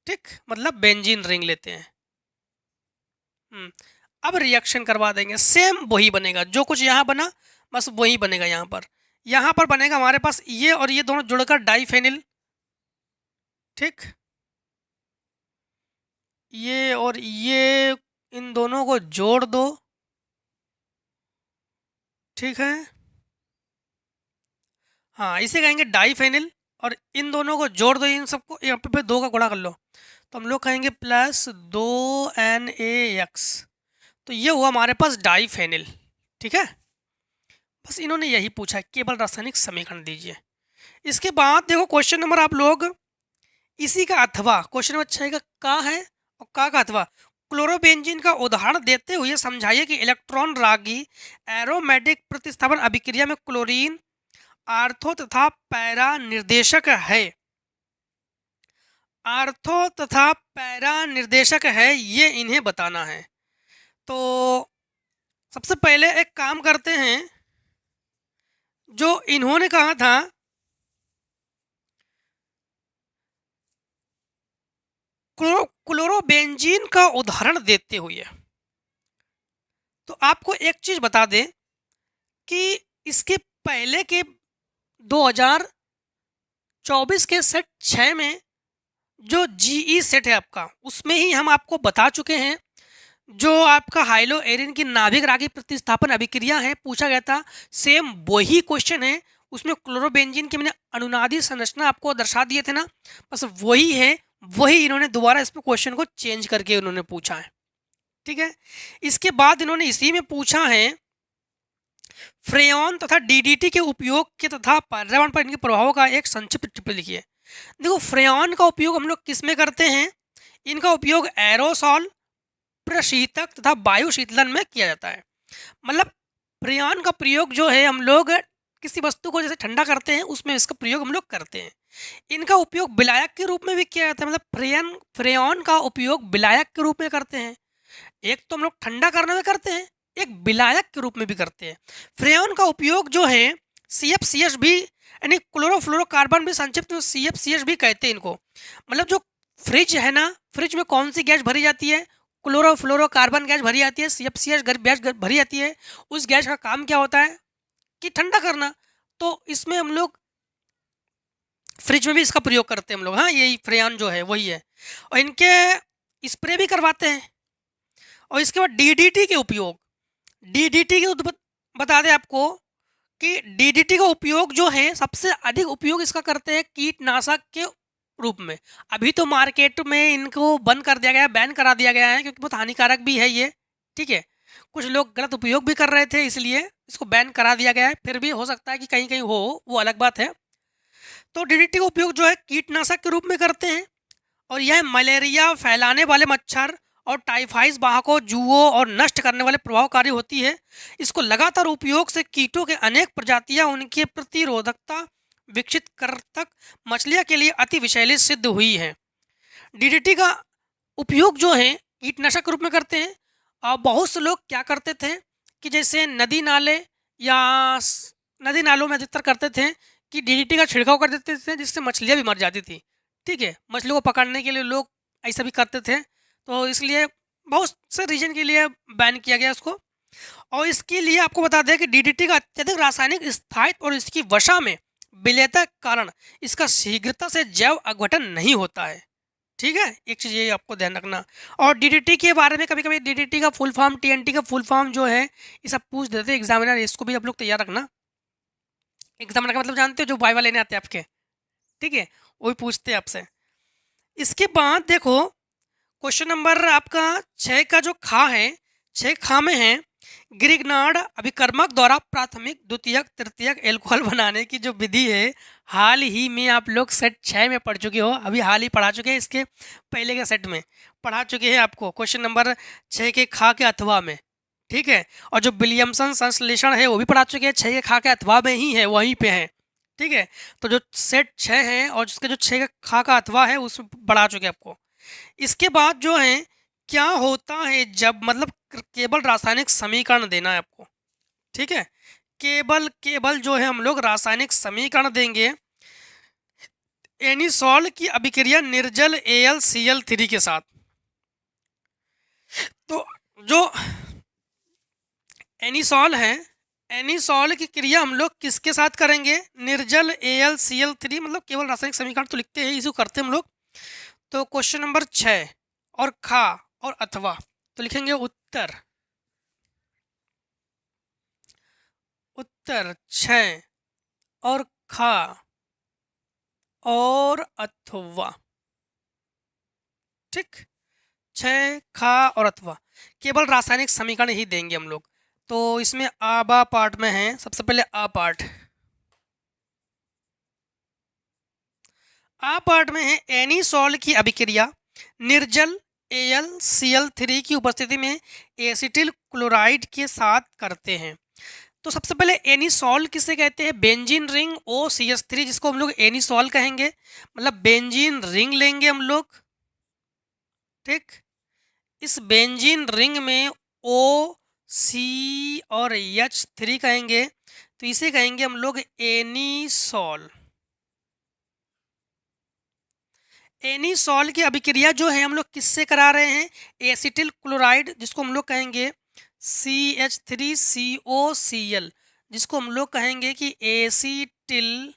ठीक, मतलब बेंजीन रिंग लेते हैं। अब रिएक्शन करवा देंगे, सेम वही बनेगा, जो कुछ यहाँ बना बस वही बनेगा यहाँ पर बनेगा हमारे पास ये और ये दोनों जुड़कर डाइफेनिल, ठीक, ये और ये इन दोनों को जोड़ दो, ठीक है, हाँ इसे कहेंगे डाइफेनिल, और इन दोनों को जोड़ दो, इन सबको यहाँ पे 2 का गुणा कर लो, तो हम लोग कहेंगे प्लस 2 NaX, तो ये हुआ हमारे पास डाइफेनिल, ठीक है। बस इन्होंने यही पूछा, केवल रासायनिक समीकरण दीजिए। इसके बाद देखो क्वेश्चन नंबर आप लोग इसी का अथवा, क्वेश्चन नंबर 6 का है और का अथवा क्लोरोबेंजीन का उदाहरण देते हुए समझाइए कि इलेक्ट्रॉन रागी एरोमेटिक प्रतिस्थापन अभिक्रिया में क्लोरीन आर्थो तथा पैरा निर्देशक है, आर्थो तथा पैरा निर्देशक है, ये इन्हें बताना है। तो सबसे पहले एक काम करते हैं, जो इन्होंने कहा था, क्लोरोबेंजीन का उदाहरण देते हुए तो आपको एक चीज बता दें कि इसके पहले के 2024 के सेट 6 में जो जीई सेट है आपका, उसमें ही हम आपको बता चुके हैं जो आपका हाइलो एरिन की नाभिक रागी प्रतिस्थापन अभिक्रिया है, पूछा गया था। सेम वही क्वेश्चन है, उसमें क्लोरोबेंजीन की मैंने अनुनादी संरचना आपको दर्शा दिए थे ना, बस वही है, वही इन्होंने दोबारा इसमें क्वेश्चन को चेंज करके उन्होंने पूछा है। ठीक है, इसके बाद इन्होंने इसी में पूछा है फ्रेयॉन तथा डीडीटी के उपयोग के तथा पर्यावरण पर इनके प्रभावों का एक संक्षिप्त टिप्पणी लिखिए। देखो, फ्रेयॉन का उपयोग हम लोग किस में करते हैं? इनका उपयोग एरोसॉल, प्रशीतक तथा वायु शीतलन में किया जाता है। मतलब फ्रेयॉन का प्रयोग जो है हम लोग किसी वस्तु को जैसे ठंडा करते हैं उसमें इसका प्रयोग हम लोग करते हैं। इनका उपयोग विलायक के रूप में भी किया जाता है, मतलब फ्रेयॉन का उपयोग विलायक के रूप में करते हैं। एक तो हम लोग ठंडा करने में करते हैं, एक विलायक के रूप में भी करते हैं। फ्रेयॉन का उपयोग जो है CFCS भी, यानी क्लोरोफ्लोरोकार्बन भी संक्षिप्त में CFCS भी कहते हैं इनको। मतलब जो फ्रिज है ना, फ्रिज में कौन सी गैस भरी जाती है? क्लोरोफ्लोरोकार्बन गैस भरी जाती है, CFCS गैस भरी जाती है। उस गैस का काम क्या होता है कि ठंडा करना। तो इसमें हम लोग फ्रिज में भी इसका प्रयोग करते हैं हम लोग। हाँ, यही फ्रेयॉन जो है वही है। और इनके स्प्रे भी करवाते हैं। और इसके बाद डीडीटी के उपयोग, डीडीटी के बता दें आपको कि डीडीटी का उपयोग जो है सबसे अधिक उपयोग इसका करते हैं कीटनाशक के रूप में। अभी तो मार्केट में इनको बंद कर दिया गया है, बैन करा दिया गया है, क्योंकि बहुत हानिकारक भी है ये। ठीक है, कुछ लोग गलत उपयोग भी कर रहे थे, इसलिए इसको बैन करा दिया गया है। फिर भी हो सकता है कि कहीं कहीं हो, वो अलग बात है। तो डीडीटी का उपयोग जो है कीटनाशक के रूप में करते हैं, और यह मलेरिया फैलाने वाले मच्छर और टाइफाइड वाहकों, जुओं और नष्ट करने वाले प्रभावकारी होती है। इसको लगातार उपयोग से कीटों के अनेक प्रजातियां उनकी प्रतिरोधकता विकसित कर तक मछलियों के लिए अति विषैली सिद्ध हुई है। डीडीटी का उपयोग जो है कीटनाशक के रूप में करते हैं। और बहुत से लोग क्या करते थे कि जैसे नदी नाले या नदी नालों में अधिकतर करते थे कि डीडीटी का छिड़काव कर देते थे, जिससे मछलियाँ भी मर जाती थी। ठीक है, मछलियों को पकड़ने के लिए लोग ऐसा भी करते थे, तो इसलिए बहुत से रीजन के लिए बैन किया गया उसको। और इसके लिए आपको बता दें कि डीडीटी का अत्यधिक रासायनिक स्थायित्व और इसकी वसा में विलेयता के कारण इसका शीघ्रता से जैव अपघटन नहीं होता है। ठीक है, एक चीज़ ये आपको ध्यान रखना। और डीडीटी के बारे में कभी कभी डीडीटी का फुल फॉर्म, टीएनटी का फुल फॉर्म जो है ये सब पूछ देते हैं एग्जामिनर, इसको भी आप लोग तैयार रखना। एग्जामिनर का मतलब जानते हो, जो वाइवा लेने आते हैं आपके, ठीक है, वो भी पूछते हैं आपसे। इसके बाद देखो क्वेश्चन नंबर आपका 6 का जो खा है, 6 खा में है ग्रिग्नार्ड अभिकर्मक द्वारा प्राथमिक, द्वितीयक, तृतीयक एल्कोहल बनाने की जो विधि है, हाल ही में आप लोग सेट 6 में पढ़ चुके हो। अभी हाल ही पढ़ा चुके हैं, इसके पहले के सेट में पढ़ा चुके हैं आपको क्वेश्चन नंबर 6 के खा के अथवा में। ठीक है, और जो विलियमसन संश्लेषण है वो भी पढ़ा चुके हैं, 6 के खा के अथवा में ही है, वहीं पे है। ठीक है, तो जो सेट 6 है और जिसके जो 6 के खा का अथवा है उसमें पढ़ा चुके हैं आपको। इसके बाद जो है क्या होता है जब, मतलब केवल रासायनिक समीकरण देना है आपको। ठीक है, केवल जो है हम लोग रासायनिक समीकरण देंगे। एनिसॉल की अभिक्रिया निर्जल AlCl3 के साथ। तो जो एनिसॉल है, एनिसॉल की क्रिया हम लोग किसके साथ करेंगे? निर्जल AlCl3, मतलब केवल रासायनिक समीकरण तो लिखते हैं, इसी को करते हैं हम लोग। तो क्वेश्चन नंबर 6 और खा और अथवा, तो लिखेंगे उत्तर 6 और खा और अथवा। ठीक, 6 खा और अथवा केवल रासायनिक समीकरण ही देंगे हम लोग। तो इसमें आबा पार्ट में है, सबसे पहले आ पार्ट में है एनिसॉल की अभिक्रिया निर्जल AlCl3 की उपस्थिति में एसिटिल क्लोराइड के साथ करते हैं। तो सबसे पहले एनिसॉल किसे कहते हैं? बेंजीन रिंग OCH3, जिसको हम लोग एनिसॉल कहेंगे। मतलब बेंजीन रिंग लेंगे हम लोग। ठीक, इस बेंजीन रिंग में O, C और H3 कहेंगे, तो इसे कहेंगे हम लोग एनिसॉल। एनीसॉल की अभिक्रिया जो है हम लोग किससे करा रहे हैं? एसिटिल क्लोराइड, जिसको हम लोग कहेंगे CH3COCl, जिसको हम लोग कहेंगे कि एसिटिल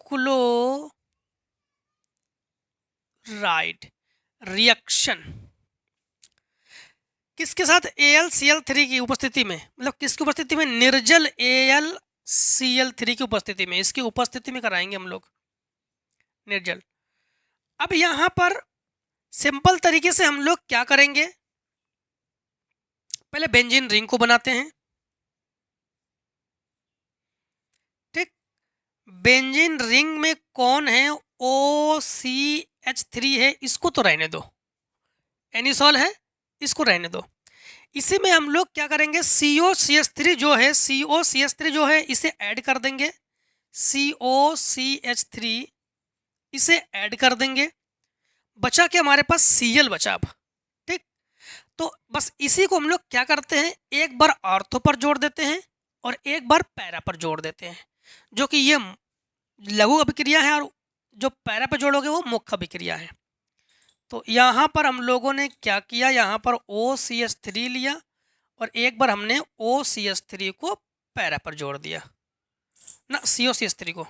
क्लोराइड रिएक्शन किसके साथ? AlCl3 की उपस्थिति में, मतलब किसकी उपस्थिति में? निर्जल AlCl3 की उपस्थिति में, इसकी उपस्थिति में कराएंगे हम लोग निर्जल। अब यहां पर सिंपल तरीके से हम लोग क्या करेंगे? पहले बेंजीन रिंग को बनाते हैं, ठीक। बेंजीन रिंग में कौन है? OCH3 है, इसको तो रहने दो। एनिसॉल है, इसको रहने दो। इसी में हम लोग क्या करेंगे? COCH3 जो है, COCH3 जो है इसे ऐड कर देंगे, COCH3 इसे ऐड कर देंगे। बचा क्या हमारे पास? Cl बचा अब, ठीक। तो बस इसी को हम लोग क्या करते हैं? एक बार ऑर्थो पर जोड़ देते हैं और एक बार पैरा पर जोड़ देते हैं, जो कि ये लघु अभिक्रिया है, और जो पैरा पर जोड़ोगे वो मुख्य अभिक्रिया है। तो यहाँ पर हम लोगों ने क्या किया? यहाँ पर OCH3 लिया और एक बार हमने OCH3 को पैरा पर जोड़ दिया ना, COCH3 को।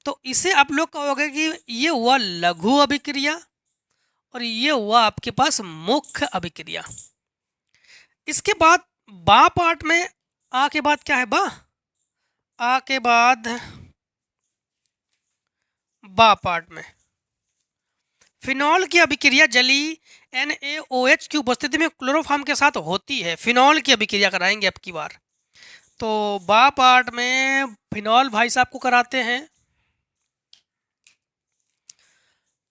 तो इसे आप लोग कहोगे कि ये हुआ लघु अभिक्रिया और ये हुआ आपके पास मुख्य अभिक्रिया। इसके बाद बा पार्ट में आ के बाद क्या है? आ के बाद बा पार्ट में फिनॉल की अभिक्रिया जलीय NaOH की उपस्थिति में क्लोरोफॉर्म के साथ होती है। फिनॉल की अभिक्रिया कराएंगे अब की बार। तो बा पार्ट में फिनॉल भाई साहब को कराते हैं।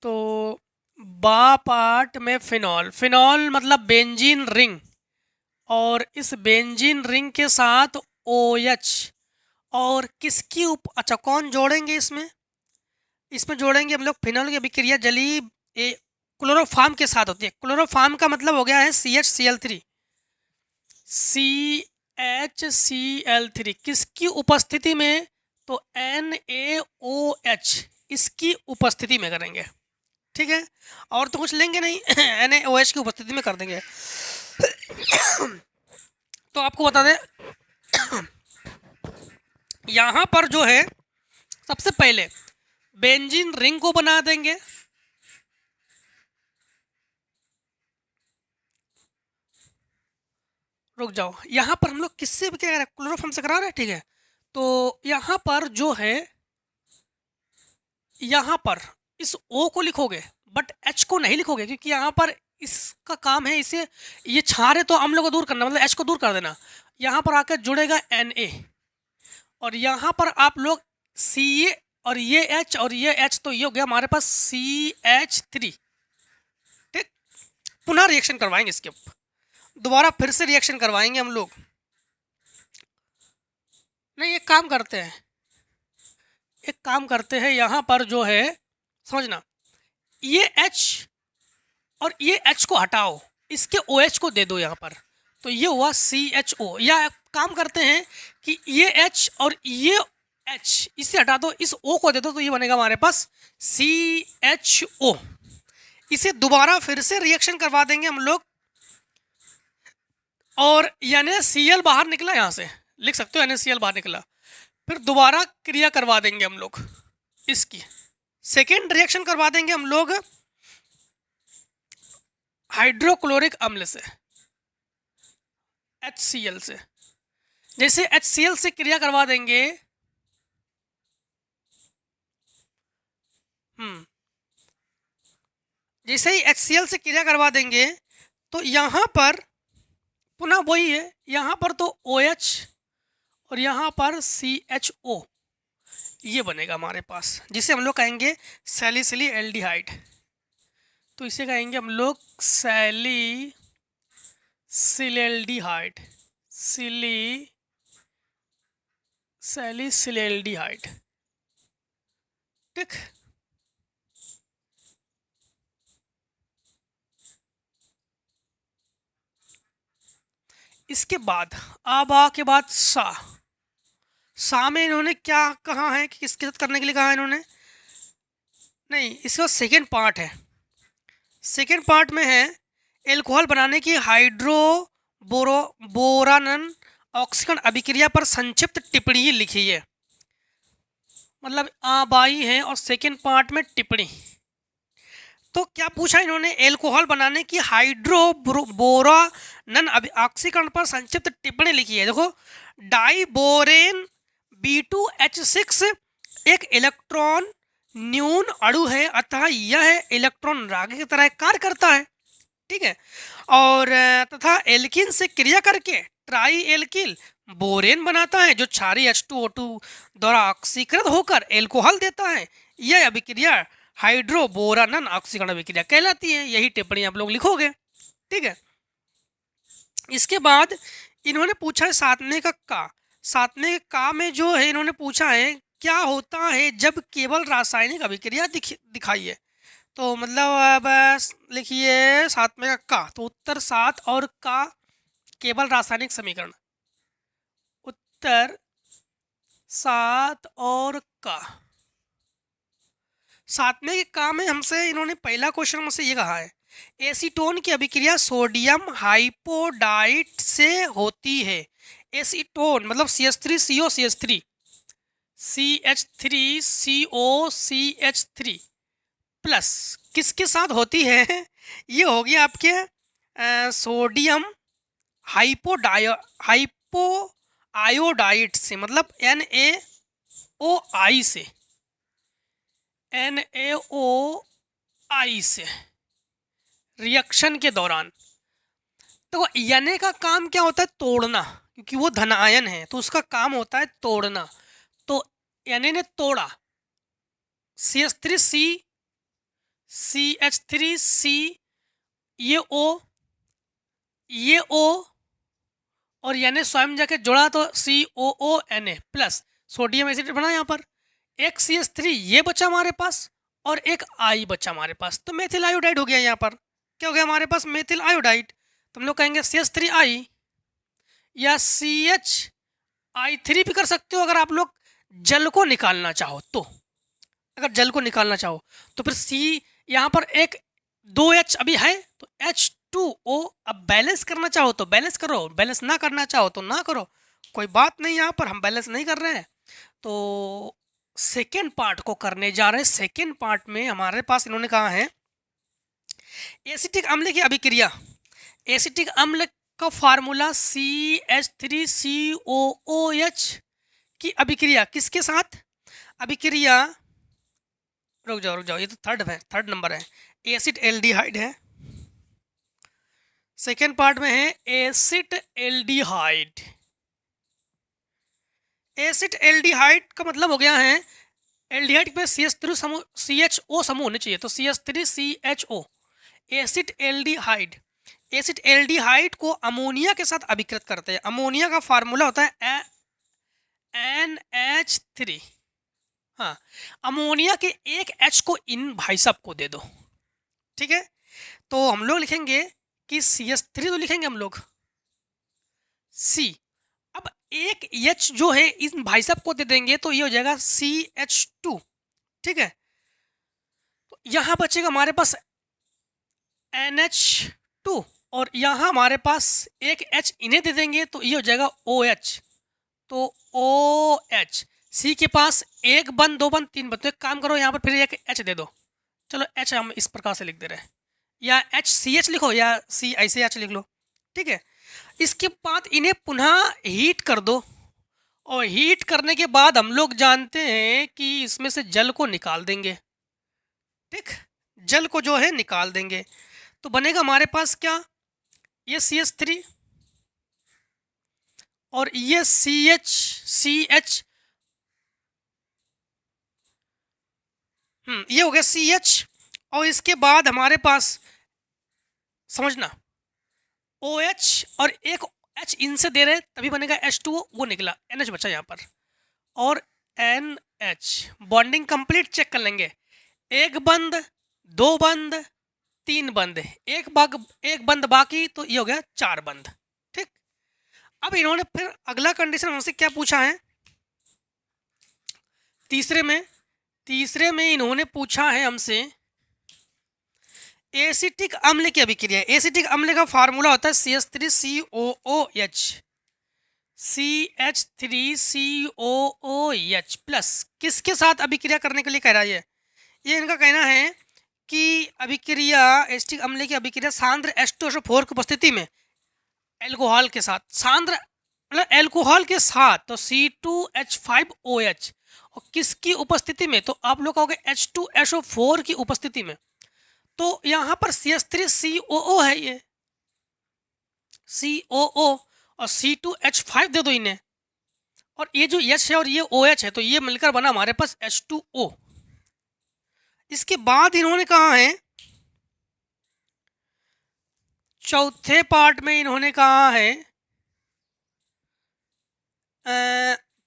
तो बा पार्ट में फिनॉल मतलब बेंजीन रिंग, और इस बेंजीन रिंग के साथ OH, और किसकी अच्छा कौन जोड़ेंगे इसमें? इसमें जोड़ेंगे हम लोग फिनॉल की अभिक्रिया जलीय क्लोरोफॉर्म के साथ होती है। क्लोरोफॉर्म का मतलब हो गया है CHCl3। CHCl3 किसकी उपस्थिति में? तो NaOH इसकी उपस्थिति में करेंगे, ठीक है। और तो कुछ लेंगे नहीं NaOH की उपस्थिति में कर देंगे। तो आपको बता दें यहां पर जो है सबसे पहले बेंजीन रिंग को बना देंगे, रुक जाओ। यहां पर हम लोग किससे क्या कह रहे हैं? क्लोरोफॉर्म से करा रहे हैं, ठीक है। तो यहां पर जो है, यहां पर इस O को लिखोगे बट H को नहीं लिखोगे, क्योंकि यहां पर इसका काम है इसे, ये क्षार है तो अम्ल को दूर करना, मतलब H को दूर कर देना। यहां पर आकर जुड़ेगा Na, और यहां पर आप लोग Ca और ये H और ये H, तो ये हो गया हमारे पास CH3, ठीक। पुनः रिएक्शन करवाएंगे, इसके दोबारा फिर से रिएक्शन करवाएंगे हम लोग। नहीं, एक काम करते हैं, यहां पर जो है समझना, ये H और ये H को हटाओ, इसके OH को दे दो यहाँ पर, तो ये हुआ CHO। या काम करते हैं कि ये H और ये H इसे हटा दो, इस O को दे दो, तो ये बनेगा हमारे पास CHO। इसे दोबारा फिर से रिएक्शन करवा देंगे हम लोग, और NaCl बाहर निकला, यहां से लिख सकते हो NaCl बाहर निकला। फिर दोबारा क्रिया करवा देंगे हम लोग, इसकी सेकेंड रिएक्शन करवा देंगे हम लोग हाइड्रोक्लोरिक अम्ल से, HCl से। जैसे HCl से क्रिया करवा देंगे, जैसे ही HCl से क्रिया करवा देंगे, तो यहां पर पुनः वही है, यहां पर तो OH और यहां पर CHO, ये बनेगा हमारे पास, जिसे हम लोग कहेंगे सैलिसिलिएल्डिहाइड। तो इसे कहेंगे हम लोग सैलिसिलिएल्डिहाइड, सैलिसिलिएल्डिहाइड, ठीक। इसके बाद आबा के बाद सा में इन्होंने क्या कहा है कि किसके साथ करने के लिए कहा है इन्होंने? नहीं, इसका सेकेंड पार्ट है। सेकेंड पार्ट में है एल्कोहल बनाने की बोरानन ऑक्सीकरण अभिक्रिया पर संक्षिप्त टिप्पणी लिखी है। मतलब आबाई है और सेकेंड पार्ट में टिप्पणी। तो क्या पूछा इन्होंने, एल्कोहल बनाने की बोरानन ऑक्सीकरण पर संक्षिप्त टिप्पणी लिखी है। देखो, डाइबोरेन B2H6 एक इलेक्ट्रॉन न्यून अणु है, अतः यह इलेक्ट्रॉन रागे की तरह कार्य करता है। ठीक है, और तथा एल्किन से क्रिया करके ट्राई एल्किल बोरेन बनाता है, जो क्षारीय H2O2 द्वारा ऑक्सीकृत होकर एल्कोहल देता है। यह अभिक्रिया हाइड्रोबोरानन ऑक्सीकरण अभिक्रिया कहलाती है। यही टिप्पणी आप लोग लिखोगे। ठीक है, इसके बाद इन्होंने पूछा है सातवें का। सातवें का में जो है इन्होंने पूछा है क्या होता है जब केवल रासायनिक अभिक्रिया दिखाइए। तो मतलब अब लिखिए सातवें का। तो उत्तर 7 और का केवल रासायनिक समीकरण। उत्तर 7 और का। सातवें का में हमसे इन्होंने पहला क्वेश्चन हमसे ये कहा है, एसीटोन की अभिक्रिया सोडियम हाइपोडाइट से होती है। एसीटोन मतलब CH3CO CH3 CH3CO CH3 plus किसके साथ होती है? ये होगी आपके सोडियम हाइपोआयोडाइड से, मतलब NaOI से, NaOI से रिएक्शन के दौरान। तो Na का काम क्या होता है? तोड़ना, क्योंकि वो धन आयन है तो उसका काम होता है तोड़ना। तो Na ने तोड़ा CH3C CH3C, ये O और Na स्वयं जाके जोड़ा तो COONA प्लस सोडियम एसिड बना। यहाँ पर एक CH3 ये बचा हमारे पास और एक I बचा हमारे पास, तो मेथिल आयोडाइड हो गया। यहाँ पर क्या हो गया हमारे पास? Methyl iodide. तो हम लोग कहेंगे CH3I या CHI3 भी कर सकते हो अगर आप लोग जल को निकालना चाहो तो। अगर जल को निकालना चाहो तो फिर C, यहाँ पर एक 2H अभी है तो H2O। अब बैलेंस करना चाहो तो बैलेंस करो, बैलेंस ना करना चाहो तो ना करो, कोई बात नहीं। यहाँ पर हम बैलेंस नहीं कर रहे हैं तो सेकेंड पार्ट को करने जा रहे हैं। सेकेंड पार्ट में हमारे पास इन्होंने कहा है एसिटिक अम्ल की अभिक्रिया। एसिटिक अम्ल का फार्मूला CH3COOH की अभिक्रिया किसके साथ? अभिक्रिया रुक जाओ, ये तो थर्ड नंबर है, एसिड एल्डिहाइड है। सेकेंड पार्ट में है एसिड एल्डिहाइड। एसिड एल्डिहाइड का मतलब हो गया है एल्डिहाइड पे CH3 समूह CHO समूह होने चाहिए, तो CH3CHO acid aldehyde. Acid aldehyde को अमोनिया के साथ अभिकृत करते हैं। अमोनिया का फार्मूला होता है NH3। हाँ, अमोनिया के एक H को इन भाई साहब को दे दो। ठीक है, तो हम लोग लिखेंगे कि CH3 तो लिखेंगे हम लोग C। अब एक H जो है इन भाई साहब को दे देंगे तो ये हो जाएगा CH2। ठीक है, तो यहाँ बचेगा हमारे पास NH2 और यहाँ हमारे पास एक H इन्हें दे देंगे तो ये हो जाएगा OH। तो OH, C के पास एक बंद, दो बंद, तीन बंद। तो एक काम करो, यहाँ पर फिर एक H दे दो। चलो H हम इस प्रकार से लिख दे रहे हैं, या HCH लिखो या C ऐसे H लिख लो। ठीक है, इसके बाद इन्हें पुनः हीट कर दो और हीट करने के बाद हम लोग जानते हैं कि इसमें से जल को निकाल देंगे। ठीक, जल को जो है निकाल देंगे तो बनेगा हमारे पास क्या? ये CH3 और ये CH ये हो गया CH। और इसके बाद हमारे पास समझना OH और एक H इनसे दे रहे तभी बनेगा H2O, वो निकला, NH बचा यहाँ पर और NH। बॉन्डिंग कंप्लीट चेक कर लेंगे, एक बंद, दो बंद, तीन बंद, एक बंद बाकी, तो ये हो गया 4 बंद। ठीक, अब इन्होंने फिर अगला कंडीशन हमसे क्या पूछा है तीसरे में तीसरे में इन्होंने पूछा है हमसे एसिटिक अम्ल की अभिक्रिया। एसिटिक अम्ल का फार्मूला होता है CH3COOH, CH3COOH प्लस। किसके साथ अभिक्रिया करने के लिए कह रहा है ये इनका कहना है कि अभिक्रिया एसिटिक अम्ल की अभिक्रिया सांद्र H2SO4 की उपस्थिति में एल्कोहल के साथ, सांद्र मतलब एल्कोहल के साथ तो C2H5OH, और किसकी उपस्थिति में, तो आप लोग कहोगे H2SO4 की उपस्थिति में। तो यहाँ पर CH3COO है, ये COO और C2H5 दे दो इन्हें, और ये जो H है और ये OH है, तो ये मिलकर बना हमारे पास H2O। इसके बाद इन्होंने कहा है चौथे पार्ट में इन्होंने कहा है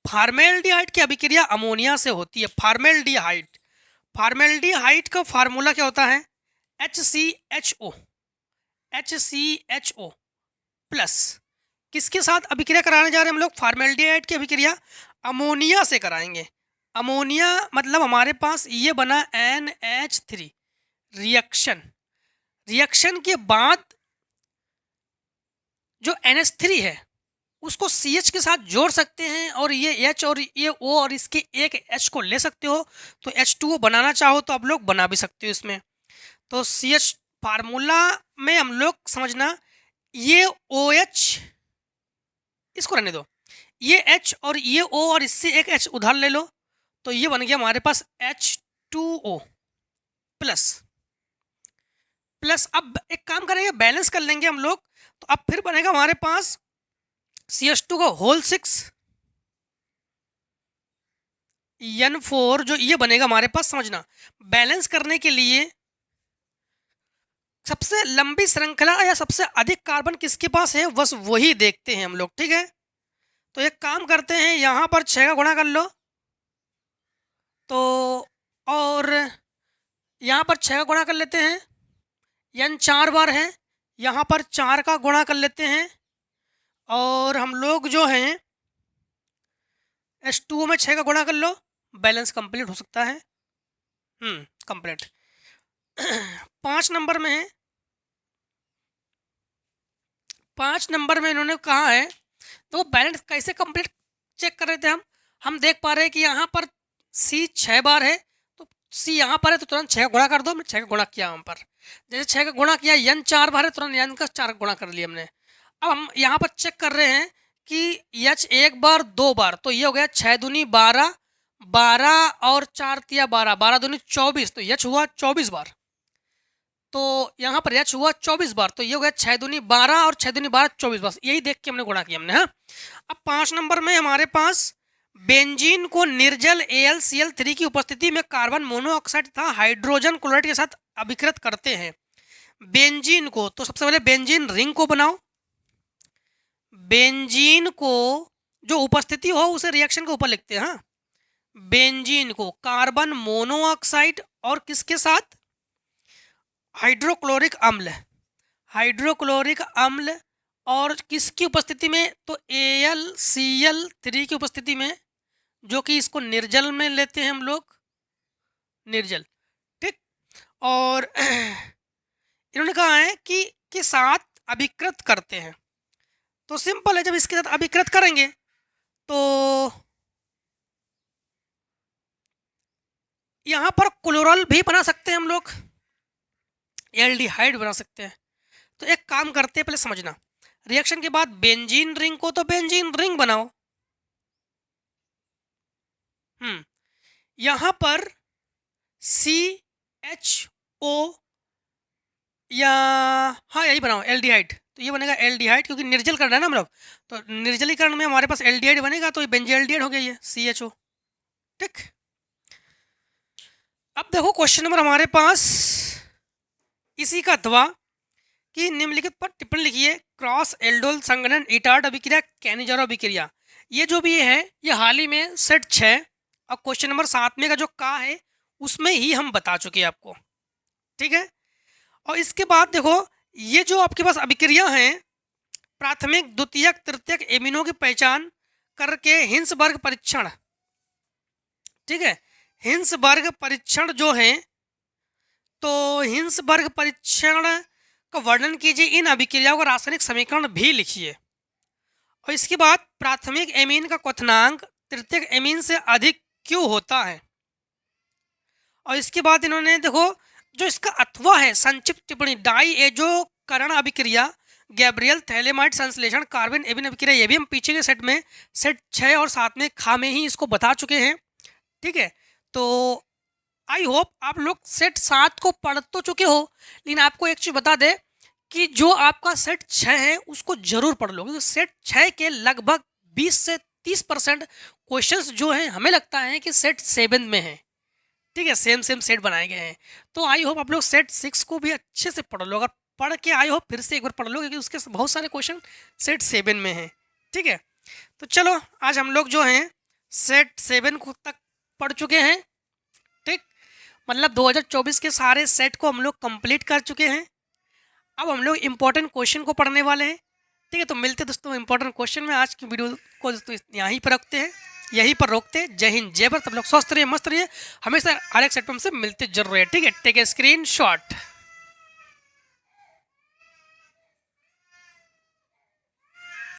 फॉर्मेल्डिहाइड की अभिक्रिया अमोनिया से होती है। फॉर्मेल्डिहाइड, फॉर्मेल्डिहाइड का फार्मूला क्या होता है HCHO प्लस। किसके साथ अभिक्रिया कराने जा रहे हैं हम लोग, फॉर्मेल्डिहाइड की अभिक्रिया अमोनिया से कराएंगे। अमोनिया मतलब हमारे पास ये बना NH3 रिएक्शन के बाद जो NH3 है उसको CH के साथ जोड़ सकते हैं, और ये H और ये O और इसके एक H को ले सकते हो, तो H2O बनाना चाहो तो आप लोग बना भी सकते हो इसमें। तो CH फार्मूला में हम लोग समझना, ये OH इसको रहने दो, ये H और ये O और इससे एक H उधार ले लो, तो ये बन गया हमारे पास H2O प्लस। अब एक काम करेंगे, बैलेंस कर लेंगे हम लोग, तो अब फिर बनेगा हमारे पास CH2 का होल 6 N4, जो ये बनेगा हमारे पास। समझना, बैलेंस करने के लिए सबसे लंबी श्रृंखला या सबसे अधिक कार्बन किसके पास है, बस वही देखते हैं हम लोग, ठीक है। तो एक काम करते हैं, यहाँ पर 6 का गुणा कर लो, तो और यहाँ पर 6 का गुणा कर लेते हैं, N 4 बार है, यहाँ पर 4 का गुणा कर लेते हैं, और हम लोग जो हैं H2O में 6 का गुणा कर लो, बैलेंस कंप्लीट हो सकता है। कंप्लीट। 5 नंबर में है, 5 नंबर में इन्होंने कहा है, तो बैलेंस कैसे कंप्लीट चेक कर रहे थे हम देख पा रहे हैं कि यहाँ पर C 6 बार है, तो C यहाँ पर है तो तुरंत 6 का गुणा कर दो। मैं 6 का गुणा किया, यहाँ पर जैसे 6 का गुणा किया, N 4 बार है, तुरंत N का 4 का गुणा कर लिया हमने। अब हम यहाँ पर चेक कर रहे हैं कि H 1 बार 2 बार, तो ये हो गया 6 दूनी 12, 12 और 4 तिया 12, 12 दूनी 24, तो H हुआ 24 बार। तो यहाँ पर H हुआ 24 बार, तो ये हो गया 6 दूनी 12 और 6 दूनी 12 24 बार। यही देख के हमने गुणा किया हमने। हाँ, अब 5 नंबर में हमारे पास बेंजीन को निर्जल AlCl3 की उपस्थिति में कार्बन मोनोऑक्साइड तथा हाइड्रोजन क्लोराइड के साथ अभिकृत करते हैं। बेंजीन को, तो सबसे पहले बेंजीन रिंग को बनाओ। बेंजीन को जो उपस्थिति हो उसे रिएक्शन के ऊपर लिखते हैं। हाँ, बेंजीन को कार्बन मोनोऑक्साइड और किसके साथ, हाइड्रोक्लोरिक अम्ल और किसकी उपस्थिति में, तो AlCl3 की उपस्थिति में, जो कि इसको निर्जल में लेते हैं हम लोग, निर्जल, ठीक। और इन्होंने कहा है कि के साथ अभिकृत करते हैं। तो सिंपल है, जब इसके साथ अभिकृत करेंगे तो यहाँ पर क्लोरल भी बना सकते हैं हम लोग, एल्डिहाइड बना सकते हैं। तो एक काम करते हैं, पहले समझना, रिएक्शन के बाद बेंजीन रिंग को तो बेंजीन रिंग बनाओ। यहाँ पर CHO या हाँ यही बनाओ एल्डिहाइड, तो ये बनेगा एल्डिहाइड, क्योंकि निर्जल करना है ना हम लोग, तो निर्जलीकरण में हमारे पास एल्डिहाइड बनेगा, तो ये बेंजोएल्डिहाइड हो गया ये CHO, ठीक। अब देखो क्वेश्चन नंबर हमारे पास इसी का दवा कि निम्नलिखित पर टिप्पणी लिखिए, क्रॉस एल्डोल संगठन इटार्ड अभिक्रिया कैनिजारो अभिक्रिया। ये जो भी है ये हाल ही में सेट 6 और क्वेश्चन नंबर 7 में का जो का है उसमें ही हम बता चुके हैं आपको, ठीक है। और इसके बाद देखो ये जो आपके पास अभिक्रिया हैं, प्राथमिक द्वितीयक तृतीयक एमिनो की पहचान करके हिंसबर्ग परीक्षण, ठीक है, हिंसबर्ग परीक्षण जो है, तो हिंसबर्ग परीक्षण का वर्णन कीजिए, इन अभिक्रियाओं का रासायनिक समीकरण भी लिखिए। और इसके बाद प्राथमिक एमीन का क्वथनांक तृतीयक एमीन से अधिक क्यों होता है। और इसके बाद इन्होंने देखो जो इसका अथवा है संक्षिप्त टिप्पणी, डाई एजोकरण अभिक्रिया, गैब्रियल थैलेमाइड संश्लेषण, कार्बन एबिन अभिक्रिया, ये भी हम पीछे के सेट में सेट 6 और 7 में खा में ही इसको बता चुके हैं। ठीक है, तो आई होप आप लोग सेट 7 को पढ़ तो चुके हो, लेकिन आपको एक चीज बता दे कि जो आपका सेट 6 है उसको जरूर पढ़ लो, क्योंकि सेट 6 के लगभग 20 से 30% क्वेश्चंस जो हैं हमें लगता है कि सेट 7 में है। ठीक है, सेम सेट बनाए गए हैं। तो आई होप आप लोग सेट 6 को भी अच्छे से पढ़ लो, अगर पढ़ के आई होप फिर से एक बार पढ़ लो, क्योंकि उसके बहुत सारे क्वेश्चन सेट 7 में हैं। ठीक है, तो चलो आज हम लोग जो हैं सेट 7 को तक पढ़ चुके हैं। ठीक, मतलब 2024 के सारे सेट को हम लोग कंप्लीट कर चुके हैं। अब हम लोग इंपॉर्टेंट क्वेश्चन को पढ़ने वाले हैं। ठीक है, तो मिलते दोस्तों इंपॉर्टेंट क्वेश्चन में। आज की वीडियो को दोस्तों यहीं पर रखते हैं, यहीं पर रोकते हैं। जय हिंद, जय भारत। सब लोग स्वस्थ रहिए, मस्त रहिए, हमेशा हर एक सेट पर हमसे मिलते जरूर है। ठीक है, टेक ए स्क्रीन शॉट।